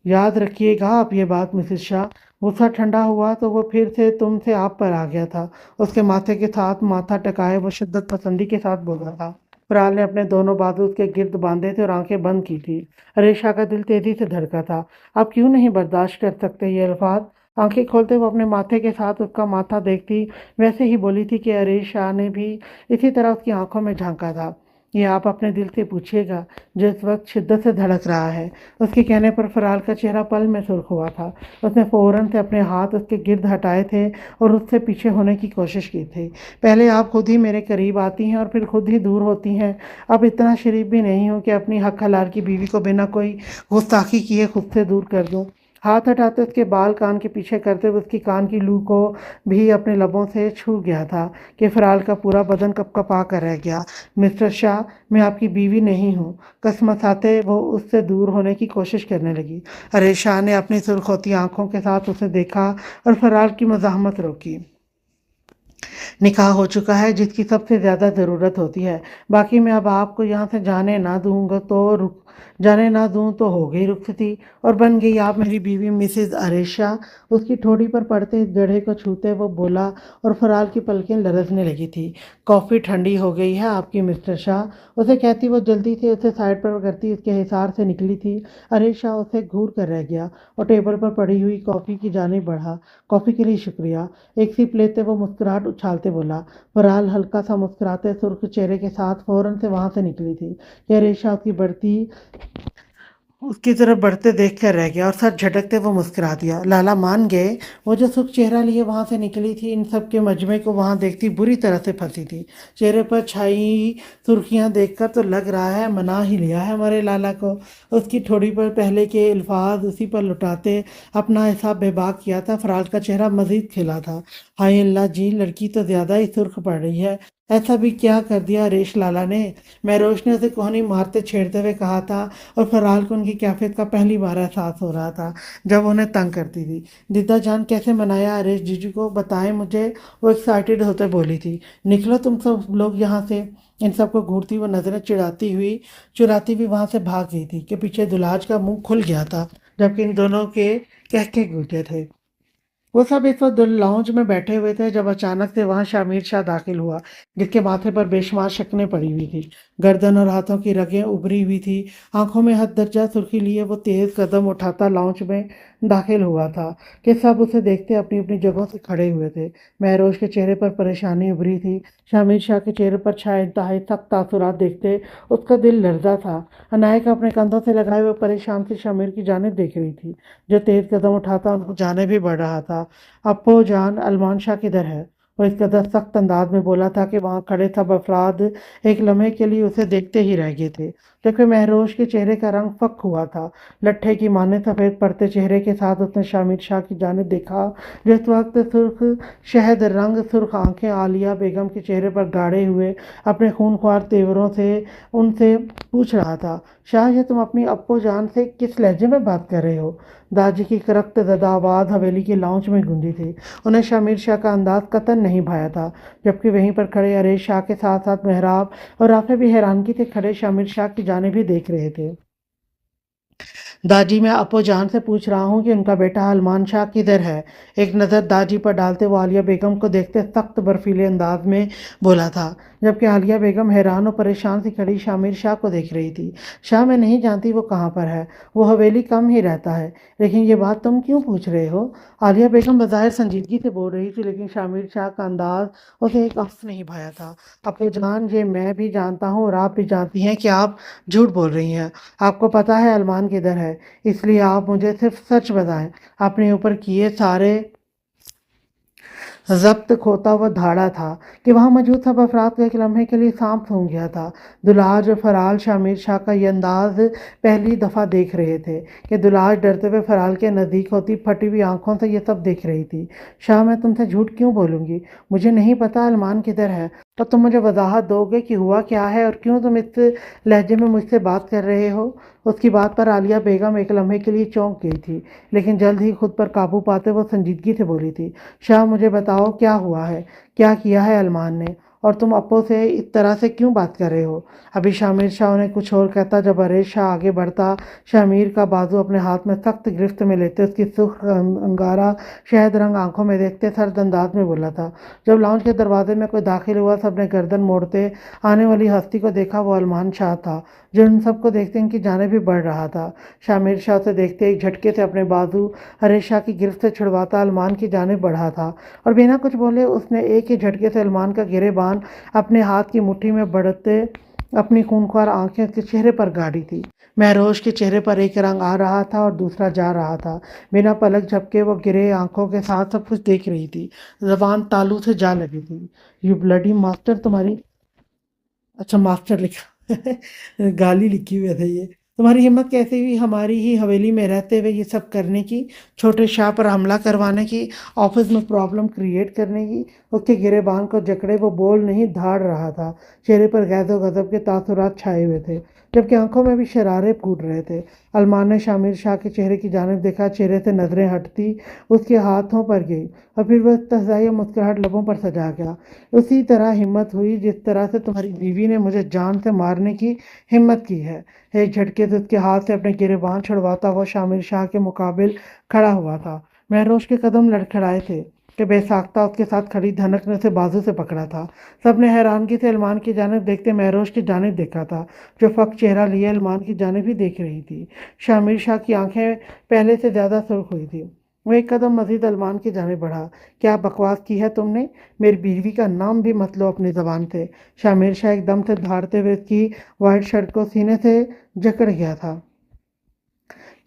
یاد رکھیے گا آپ یہ بات مسز شاہ۔ غصہ ٹھنڈا ہوا تو وہ پھر سے تم سے آپ پر آ گیا تھا۔ اس کے ماتھے کے ساتھ ماتھا ٹکائے وہ شدت پسندی کے ساتھ بولا تھا۔ فرال نے اپنے دونوں بازو اس کے گرد باندھے تھے اور آنکھیں بند کی تھی۔ ریشا کا دل تیزی سے دھڑکا تھا۔ آپ کیوں نہیں برداشت کر سکتے یہ الفاظ؟ آنکھیں کھولتے وہ اپنے ماتھے کے ساتھ اس کا ماتھا دیکھتی ویسے ہی بولی تھی کہ ریشا نے بھی اسی طرح اس کی آنکھوں میں جھانکا تھا۔ یہ آپ اپنے دل سے پوچھیے گا جو اس وقت شدت سے دھڑک رہا ہے۔ اس کے کہنے پر فرال کا چہرہ پل میں سرخ ہوا تھا۔ اس نے فوراً سے اپنے ہاتھ اس کے گرد ہٹائے تھے اور اس سے پیچھے ہونے کی کوشش کی تھی۔ پہلے آپ خود ہی میرے قریب آتی ہیں اور پھر خود ہی دور ہوتی ہیں۔ اب اتنا شریف بھی نہیں ہوں کہ اپنی حق حلال کی بیوی کو بنا کوئی گستاخی کیے خود سے دور کر دوں۔ ہاتھ ہٹاتے اس کے بال کان کے پیچھے کرتے ہوئے اس کی کان کی لو کو بھی اپنے لبوں سے چھو گیا تھا کہ فرال کا پورا بدن کپ کپا کر رہ گیا۔ مسٹر شاہ، میں آپ کی بیوی نہیں ہوں۔ کسمساتے وہ اس سے دور ہونے کی کوشش کرنے لگی۔ ریشا نے اپنی سرخ ہوتی آنکھوں کے ساتھ اسے دیکھا اور فرال کی مزاحمت روکی۔ نکاح ہو چکا ہے جس کی سب سے زیادہ ضرورت ہوتی ہے، باقی میں اب آپ کو یہاں سے جانے نہ دوں تو ہو گئی رخصتی اور بن گئی آپ میری بیوی مسز اریشا۔ اس کی ٹھوڑی پر پڑتے اس جڑے کو چھوتے وہ بولا اور فرال کی پلکیں لرزنے لگی تھی۔ کافی ٹھنڈی ہو گئی ہے آپ کی مسٹر شاہ، اسے کہتی وہ جلدی سے اسے سائڈ پر کرتی اس کے حصار سے نکلی تھی۔ اریشا اسے گھور کر رہ گیا اور ٹیبل پر پڑی ہوئی کافی کی جانب بڑھا۔ کافی کے لیے شکریہ، ایک سپ لیتے وہ مسکراہٹ اچھالتے بولا۔ فرال ہلکا سا مسکراتے سرخ چہرے کے ساتھ فوراً سے وہاں سے نکلی تھی کہ ریشا اس کی طرف بڑھتے دیکھ کر رہ گیا اور سر جھٹکتے وہ مسکرا دیا۔ لالا مان گئے؟ وہ جو سرخ چہرہ لیے وہاں سے نکلی تھی ان سب کے مجمع کو وہاں دیکھتی بری طرح سے پھنسی تھی۔ چہرے پر چھائی سرخیاں دیکھ کر تو لگ رہا ہے منا ہی لیا ہے ہمارے لالا کو۔ اس کی ٹھوڑی پر پہلے کے الفاظ اسی پر لٹاتے اپنا حساب بے باک کیا تھا۔ فرال کا چہرہ مزید کھلا تھا۔ ہائے اللہ جی، لڑکی تو زیادہ ہی سرخ پڑ رہی ہے، ایسا بھی کیا کر دیا ریش لالا نے؟ مہروش نے اسے کوہنی مارتے چھیڑتے ہوئے کہا تھا اور فرال کو ان کی کیفیت کا پہلی بار احساس ہو رہا تھا جب انہیں تنگ کرتی تھی۔ دیدا جان کیسے منایا اریش جیجو کو، بتائیں مجھے، وہ ایکسائٹیڈ ہوتے بولی تھی۔ نکلو تم سب لوگ یہاں سے۔ ان سب کو گھورتی وہ نظریں چراتی ہوئی وہاں سے بھاگ گئی تھی کہ پیچھے دلاج کا منہ کھل گیا تھا جبکہ ان دونوں کے کہکے گونجے تھے۔ وہ سب اس وقت لاؤنج میں بیٹھے ہوئے تھے جب اچانک سے وہاں شامیر شاہ داخل ہوا جس کے ماتھے پر بے شمار شکنیں پڑی ہوئی تھی، گردن اور ہاتھوں کی رگیں ابری ہوئی تھی، آنکھوں میں حد درجہ سرخی لیے وہ تیز قدم اٹھاتا لاؤنج میں داخل ہوا تھا کہ سب اسے دیکھتے اپنی اپنی جگہوں سے کھڑے ہوئے تھے۔ مہروش کے چہرے پر پریشانی ابری تھی، شامیر شاہ کے چہرے پر چھائے انتہائی سخت تاثرات دیکھتے اس کا دل لرزا تھا۔ عنایت اپنے کندھوں سے لگائے ہوئے پریشان سے شامیر کی جانب دیکھ رہی تھی جو تیز قدم اٹھاتا ان کو جانب بھی بڑھ رہا تھا۔ اپو جان، علمان شاہ کدھر ہے؟ وہ اس قدر سخت انداز میں بولا تھا کہ وہاں کھڑے سب افراد ایک لمحے کے لیے اسے دیکھتے ہی رہ گئے تھے، جبکہ مہروش کے چہرے کا رنگ فک ہوا تھا۔ لٹھے کی مانند سفید پڑتے چہرے کے ساتھ اس نے شامر شاہ کی جانب دیکھا جو اس وقت سرخ شہد رنگ سرخ آنکھیں عالیہ بیگم کے چہرے پر گاڑے ہوئے اپنے خونخوار تیوروں سے ان سے پوچھ رہا تھا، شاہ یہ تم اپنی اپو جان سے کس لہجے میں بات کر رہے ہو؟ داجی کی کرخت زدہ آواز حویلی کے لاؤنج میں گونجی تھی۔ انہیں شامیر شاہ کا انداز قطعاً نہیں بھایا تھا، جبکہ وہیں پر کھڑے اریش شاہ کے ساتھ ساتھ محراب اور رافع بھی حیرانگی سے کھڑے شامیر شاہ کی جانب ہی دیکھ رہے تھے۔ داجی، میں اپو جان سے پوچھ رہا ہوں کہ ان کا بیٹا علمان شاہ کدھر ہے؟ ایک نظر داجی پر ڈالتے وہ عالیہ بیگم کو دیکھتے سخت برفیلے انداز میں بولا تھا، جبکہ عالیہ بیگم حیران اور پریشان سی کھڑی شامیر شاہ کو دیکھ رہی تھی۔ شاہ، میں نہیں جانتی وہ کہاں پر ہے، وہ حویلی کم ہی رہتا ہے، لیکن یہ بات تم کیوں پوچھ رہے ہو؟ عالیہ بیگم بظاہر سنجیدگی سے بول رہی تھی، لیکن شامیر شاہ کا انداز اسے ایک عکس نہیں بھایا تھا۔ اپو جان، یہ میں بھی جانتا ہوں اور آپ بھی جانتی ہیں کہ آپ جھوٹ بول رہی ہیں۔ آپ کو پتہ ہے علمان کدھر ہے، اس لیے آپ مجھے صرف سچ بتائیں۔ اپنے اوپر کیے سارے ضبط کھوتا ہوا دھاڑا تھا کہ وہاں موجود سب افراد کو ایک لمحے کے لیے سانپ سونگھ گیا تھا۔ دلاج اور فرال شامیر شاہ کا یہ انداز پہلی دفعہ دیکھ رہے تھے کہ دلاج ڈرتے ہوئے فرال کے نزدیک ہوتی پھٹی ہوئی آنکھوں سے یہ سب دیکھ رہی تھی۔ شاہ میں تم سے جھوٹ کیوں بولوں گی؟ مجھے نہیں پتا المان کدھر ہے، اور تم مجھے وضاحت دو گے کہ ہوا کیا ہے اور کیوں تم اس لہجے میں مجھ سے بات کر رہے ہو؟ اس کی بات پر عالیہ بیگم ایک لمحے کے لیے چونک گئی تھی، لیکن جلد ہی خود پر قابو پاتے وہ سنجیدگی سے بولی تھی، شاہ مجھے بتاؤ کیا ہوا ہے، کیا کیا ہے المان نے، اور تم اپو سے اس طرح سے کیوں بات کر رہے ہو؟ ابھی شامیر شاہ نے کچھ اور کہتا جب ارے شاہ آگے بڑھتا، شامیر کا بازو اپنے ہاتھ میں سخت گرفت میں لیتے اس کی سرخ انگارہ شہد رنگ آنکھوں میں دیکھتے سرد انداز میں بولا تھا، جب لاؤنج کے دروازے میں کوئی داخل ہوا سب نے گردن موڑتے آنے والی ہستی کو دیکھا، وہ المان شاہ تھا جو ان سب کو دیکھتے ان کی جانب بھی بڑھ رہا تھا۔ شامیر شاہ سے دیکھتے ایک جھٹکے سے اپنے بازو ارے شاہ کی گرفت سے چھڑواتا المان کی جانب بڑھا تھا، اور بنا کچھ بولے اس نے ایک ہی جھٹکے سے المان کا گرے بان اپنے ہاتھ کی مٹھی میں بڑھتے اپنی خونخوار آنکھیں اس کے چہرے پر گاڑی تھی۔ مہروش کے چہرے پر ایک رنگ آ رہا تھا اور دوسرا جا رہا تھا، بنا پلک جھپکے وہ گرے آنکھوں کے ساتھ سب کچھ دیکھ رہی تھی، زبان تالو سے جا لگی تھی۔ یو بلڈی ماسٹر، تمہاری اچھا ماسٹر لکھا گالی لکھی ہوئی تھے یہ، تمہاری ہمت کیسے ہوئی ہماری ہی حویلی میں رہتے ہوئے یہ سب کرنے کی، چھوٹے شاہ پر حملہ کروانے کی، آفس میں پرابلم کریٹ کرنے کی؟ اس کے گرے بان کو جکڑے وہ بول نہیں دھاڑ رہا تھا، چہرے پر غیظ و غضب کے تاثرات چھائے ہوئے تھے جبکہ آنکھوں میں بھی شرارے پھوٹ رہے تھے۔ المان نے شامیر شاہ کے چہرے کی جانب دیکھا، چہرے سے نظریں ہٹتی اس کے ہاتھوں پر گئی اور پھر وہ استہزائی مسکراہٹ لبوں پر سجا گیا۔ اسی طرح ہمت ہوئی جس طرح سے تمہاری بیوی نے مجھے جان سے مارنے کی ہمت کی ہے۔ ایک جھٹکے سے اس کے ہاتھ سے اپنے گریبان چھڑواتا ہوا شامر شاہ کے مقابل کھڑا ہوا تھا۔ مہروش کے قدم لڑکھڑائے تھے کہ بے ساختہ اس کے ساتھ کھڑی دھنک نے اسے بازو سے پکڑا تھا۔ سب نے حیرانگی سے المان کی جانب دیکھتے مہروش کی جانب دیکھا تھا جو فق چہرہ لیے المان کی جانب ہی دیکھ رہی تھی۔ شامر شاہ کی آنکھیں پہلے سے زیادہ سرخ ہوئی تھی، وہ ایک قدم مزید المان کی جانب بڑھا۔ کیا بکواس کی ہے تم نے؟ میری بیوی کا نام بھی مت لو اپنی زبان سے۔ شامر شاہ ایک دم سے دھاڑتے ہوئے اس کی وائٹ شرٹ کو سینے سے جکڑ گیا تھا۔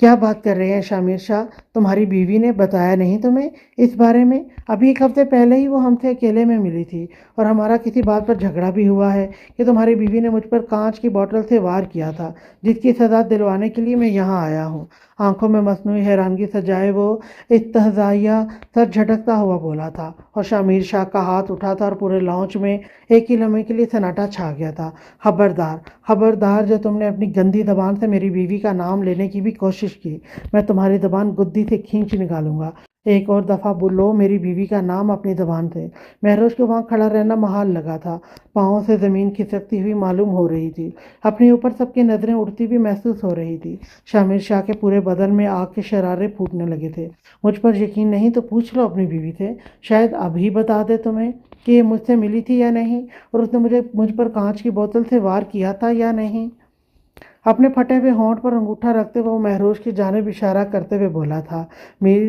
کیا بات کر رہے ہیں شامر شاہ؟ تمہاری بیوی نے بتایا نہیں تمہیں اس بارے میں؟ ابھی ایک ہفتے پہلے ہی وہ ہم سے اکیلے میں ملی تھی اور ہمارا کسی بات پر جھگڑا بھی ہوا ہے کہ تمہاری بیوی نے مجھ پر کانچ کی بوتل سے وار کیا تھا، جس کی سزا دلوانے کے لیے میں یہاں آیا ہوں۔ آنکھوں میں مصنوعی حیرانگی سجائے وہ استہزائیہ سر جھٹکتا ہوا بولا تھا، اور شامر شاہ کا ہاتھ اٹھا تھا اور پورے لاؤنج میں ایک ہی لمحے کے لیے سناٹا چھا گیا تھا۔ خبردار، خبردار، جو تم نے اپنی گندی زبان سے میری بیوی کا نام لینے کی بھی کوشش کی، میں تمہاری زبان گدی سے کھینچ نکالوں گا۔ ایک اور دفعہ بولو میری بیوی کا نام اپنی زبان سے۔ مہروش کو وہاں کھڑا رہنا محال لگا تھا، پاؤں سے زمین کھسکتی ہوئی معلوم ہو رہی تھی، اپنے اوپر سب کی نظریں اڑتی بھی محسوس ہو رہی تھی۔ شامر شاہ کے پورے بدن میں آگ کے شرارے پھوٹنے لگے تھے۔ مجھ پر یقین نہیں تو پوچھ لو اپنی بیوی سے، شاید ابھی بتا دے تمہیں کہ یہ مجھ سے ملی تھی یا نہیں، اور اس نے مجھ پر کانچ کی بوتل سے وار کیا تھا یا نہیں۔ اپنے پھٹے ہوئے ہونٹ پر انگوٹھا رکھتے ہوئے وہ مہروش کی جانب اشارہ کرتے ہوئے بولا تھا۔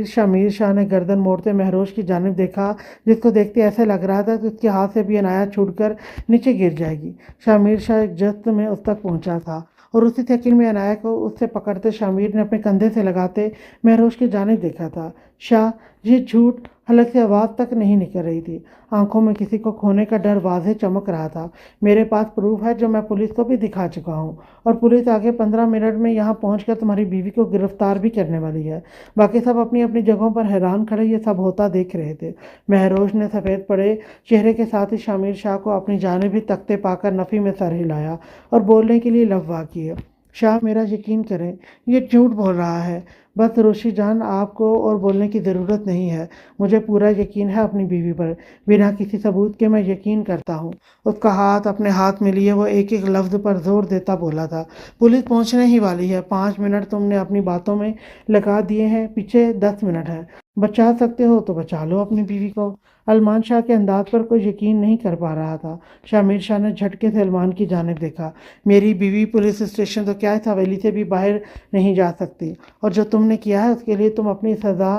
شامر شاہ نے گردن موڑتے مہروش کی جانب دیکھا، جس کو دیکھتے ایسے لگ رہا تھا کہ اس کے ہاتھ سے بھی عنایت چھوٹ کر نیچے گر جائے گی۔ شامر شاہ ایک جست میں اس تک پہنچا تھا اور اسی سیکنڈ میں عنایت کو اس سے پکڑتے شامر نے اپنے کندھے سے لگاتے مہروش کی جانب دیکھا تھا۔ شاہ، یہ جھوٹ! حلق سے آواز تک نہیں نکل رہی تھی، آنکھوں میں کسی کو کھونے کا ڈر واضح چمک رہا تھا۔ میرے پاس پروف ہے جو میں پولیس کو بھی دکھا چکا ہوں، اور پولیس آگے 15 منٹ میں یہاں پہنچ کر تمہاری بیوی کو گرفتار بھی کرنے والی ہے۔ باقی سب اپنی اپنی جگہوں پر حیران کھڑے یہ سب ہوتا دیکھ رہے تھے۔ مہروش نے سفید پڑے چہرے کے ساتھ ہی شامر شاہ کو اپنی جانب ہی تکتے پا کر نفی میں سر ہلایا اور بولنے کے لیے لب وا کیے۔ شاہ، میرا یقین کریں، یہ جھوٹ بول رہا ہے۔ بس روشی جان، آپ کو اور بولنے کی ضرورت نہیں ہے، مجھے پورا یقین ہے اپنی بیوی پر، بنا کسی ثبوت کے میں یقین کرتا ہوں۔ اس کا ہاتھ اپنے ہاتھ میں لیے وہ ایک ایک لفظ پر زور دیتا بولا تھا۔ پولیس پہنچنے ہی والی ہے، 5 منٹ تم نے اپنی باتوں میں لگا دیے ہیں، پیچھے 10 منٹ ہے۔ بچا سکتے ہو تو بچا لو اپنی بیوی کو۔ المان شاہ کے انداز پر کوئی یقین نہیں کر پا رہا تھا۔ شامر شاہ نے جھٹکے سے المان کی جانب دیکھا۔ میری بیوی پولیس اسٹیشن تو کیا اس حویلی سے بھی باہر نہیں جا سکتی، اور جو تم نے کیا ہے اس کے لیے تم اپنی سزا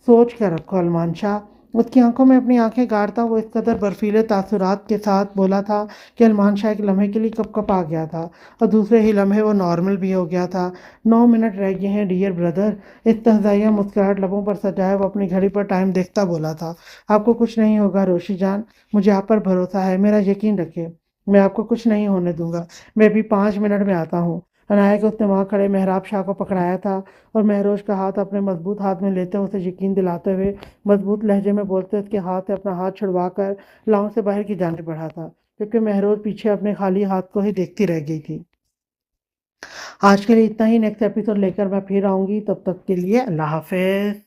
سوچ کر رکھو المان شاہ۔ اس کی آنکھوں میں اپنی آنکھیں گاڑتا وہ اس قدر برفیلے تاثرات کے ساتھ بولا تھا کہ علمان شاہ ایک لمحے کے لیے کپ کپ آ گیا تھا، اور دوسرے ہی لمحے وہ نارمل بھی ہو گیا تھا۔ 9 منٹ رہ گئے ہیں ڈیئر بردر، استہزائیہ مسکراہٹ لبوں پر سجائے وہ اپنی گھڑی پر ٹائم دیکھتا بولا تھا۔ آپ کو کچھ نہیں ہوگا روشی جان، مجھے آپ پر بھروسہ ہے، میرا یقین رکھیے، میں آپ کو کچھ نہیں ہونے دوں گا، میں بھی 5 منٹ میں آتا ہوں۔ عنایت اس نے وہاں کھڑے مہراب شاہ کو پکڑایا تھا اور مہروش کا ہاتھ اپنے مضبوط ہاتھ میں لیتے اسے یقین دلاتے ہوئے مضبوط لہجے میں بولتے اس کے ہاتھ سے اپنا ہاتھ چھڑوا کر لاؤن سے باہر کی جانب بڑھا تھا، کیونکہ مہروز پیچھے اپنے خالی ہاتھ کو ہی دیکھتی رہ گئی تھی۔ آج کے لیے اتنا ہی، نیکسٹ ایپیسوڈ لے کر میں پھر آؤں گی، تب تک کے لیے اللہ حافظ۔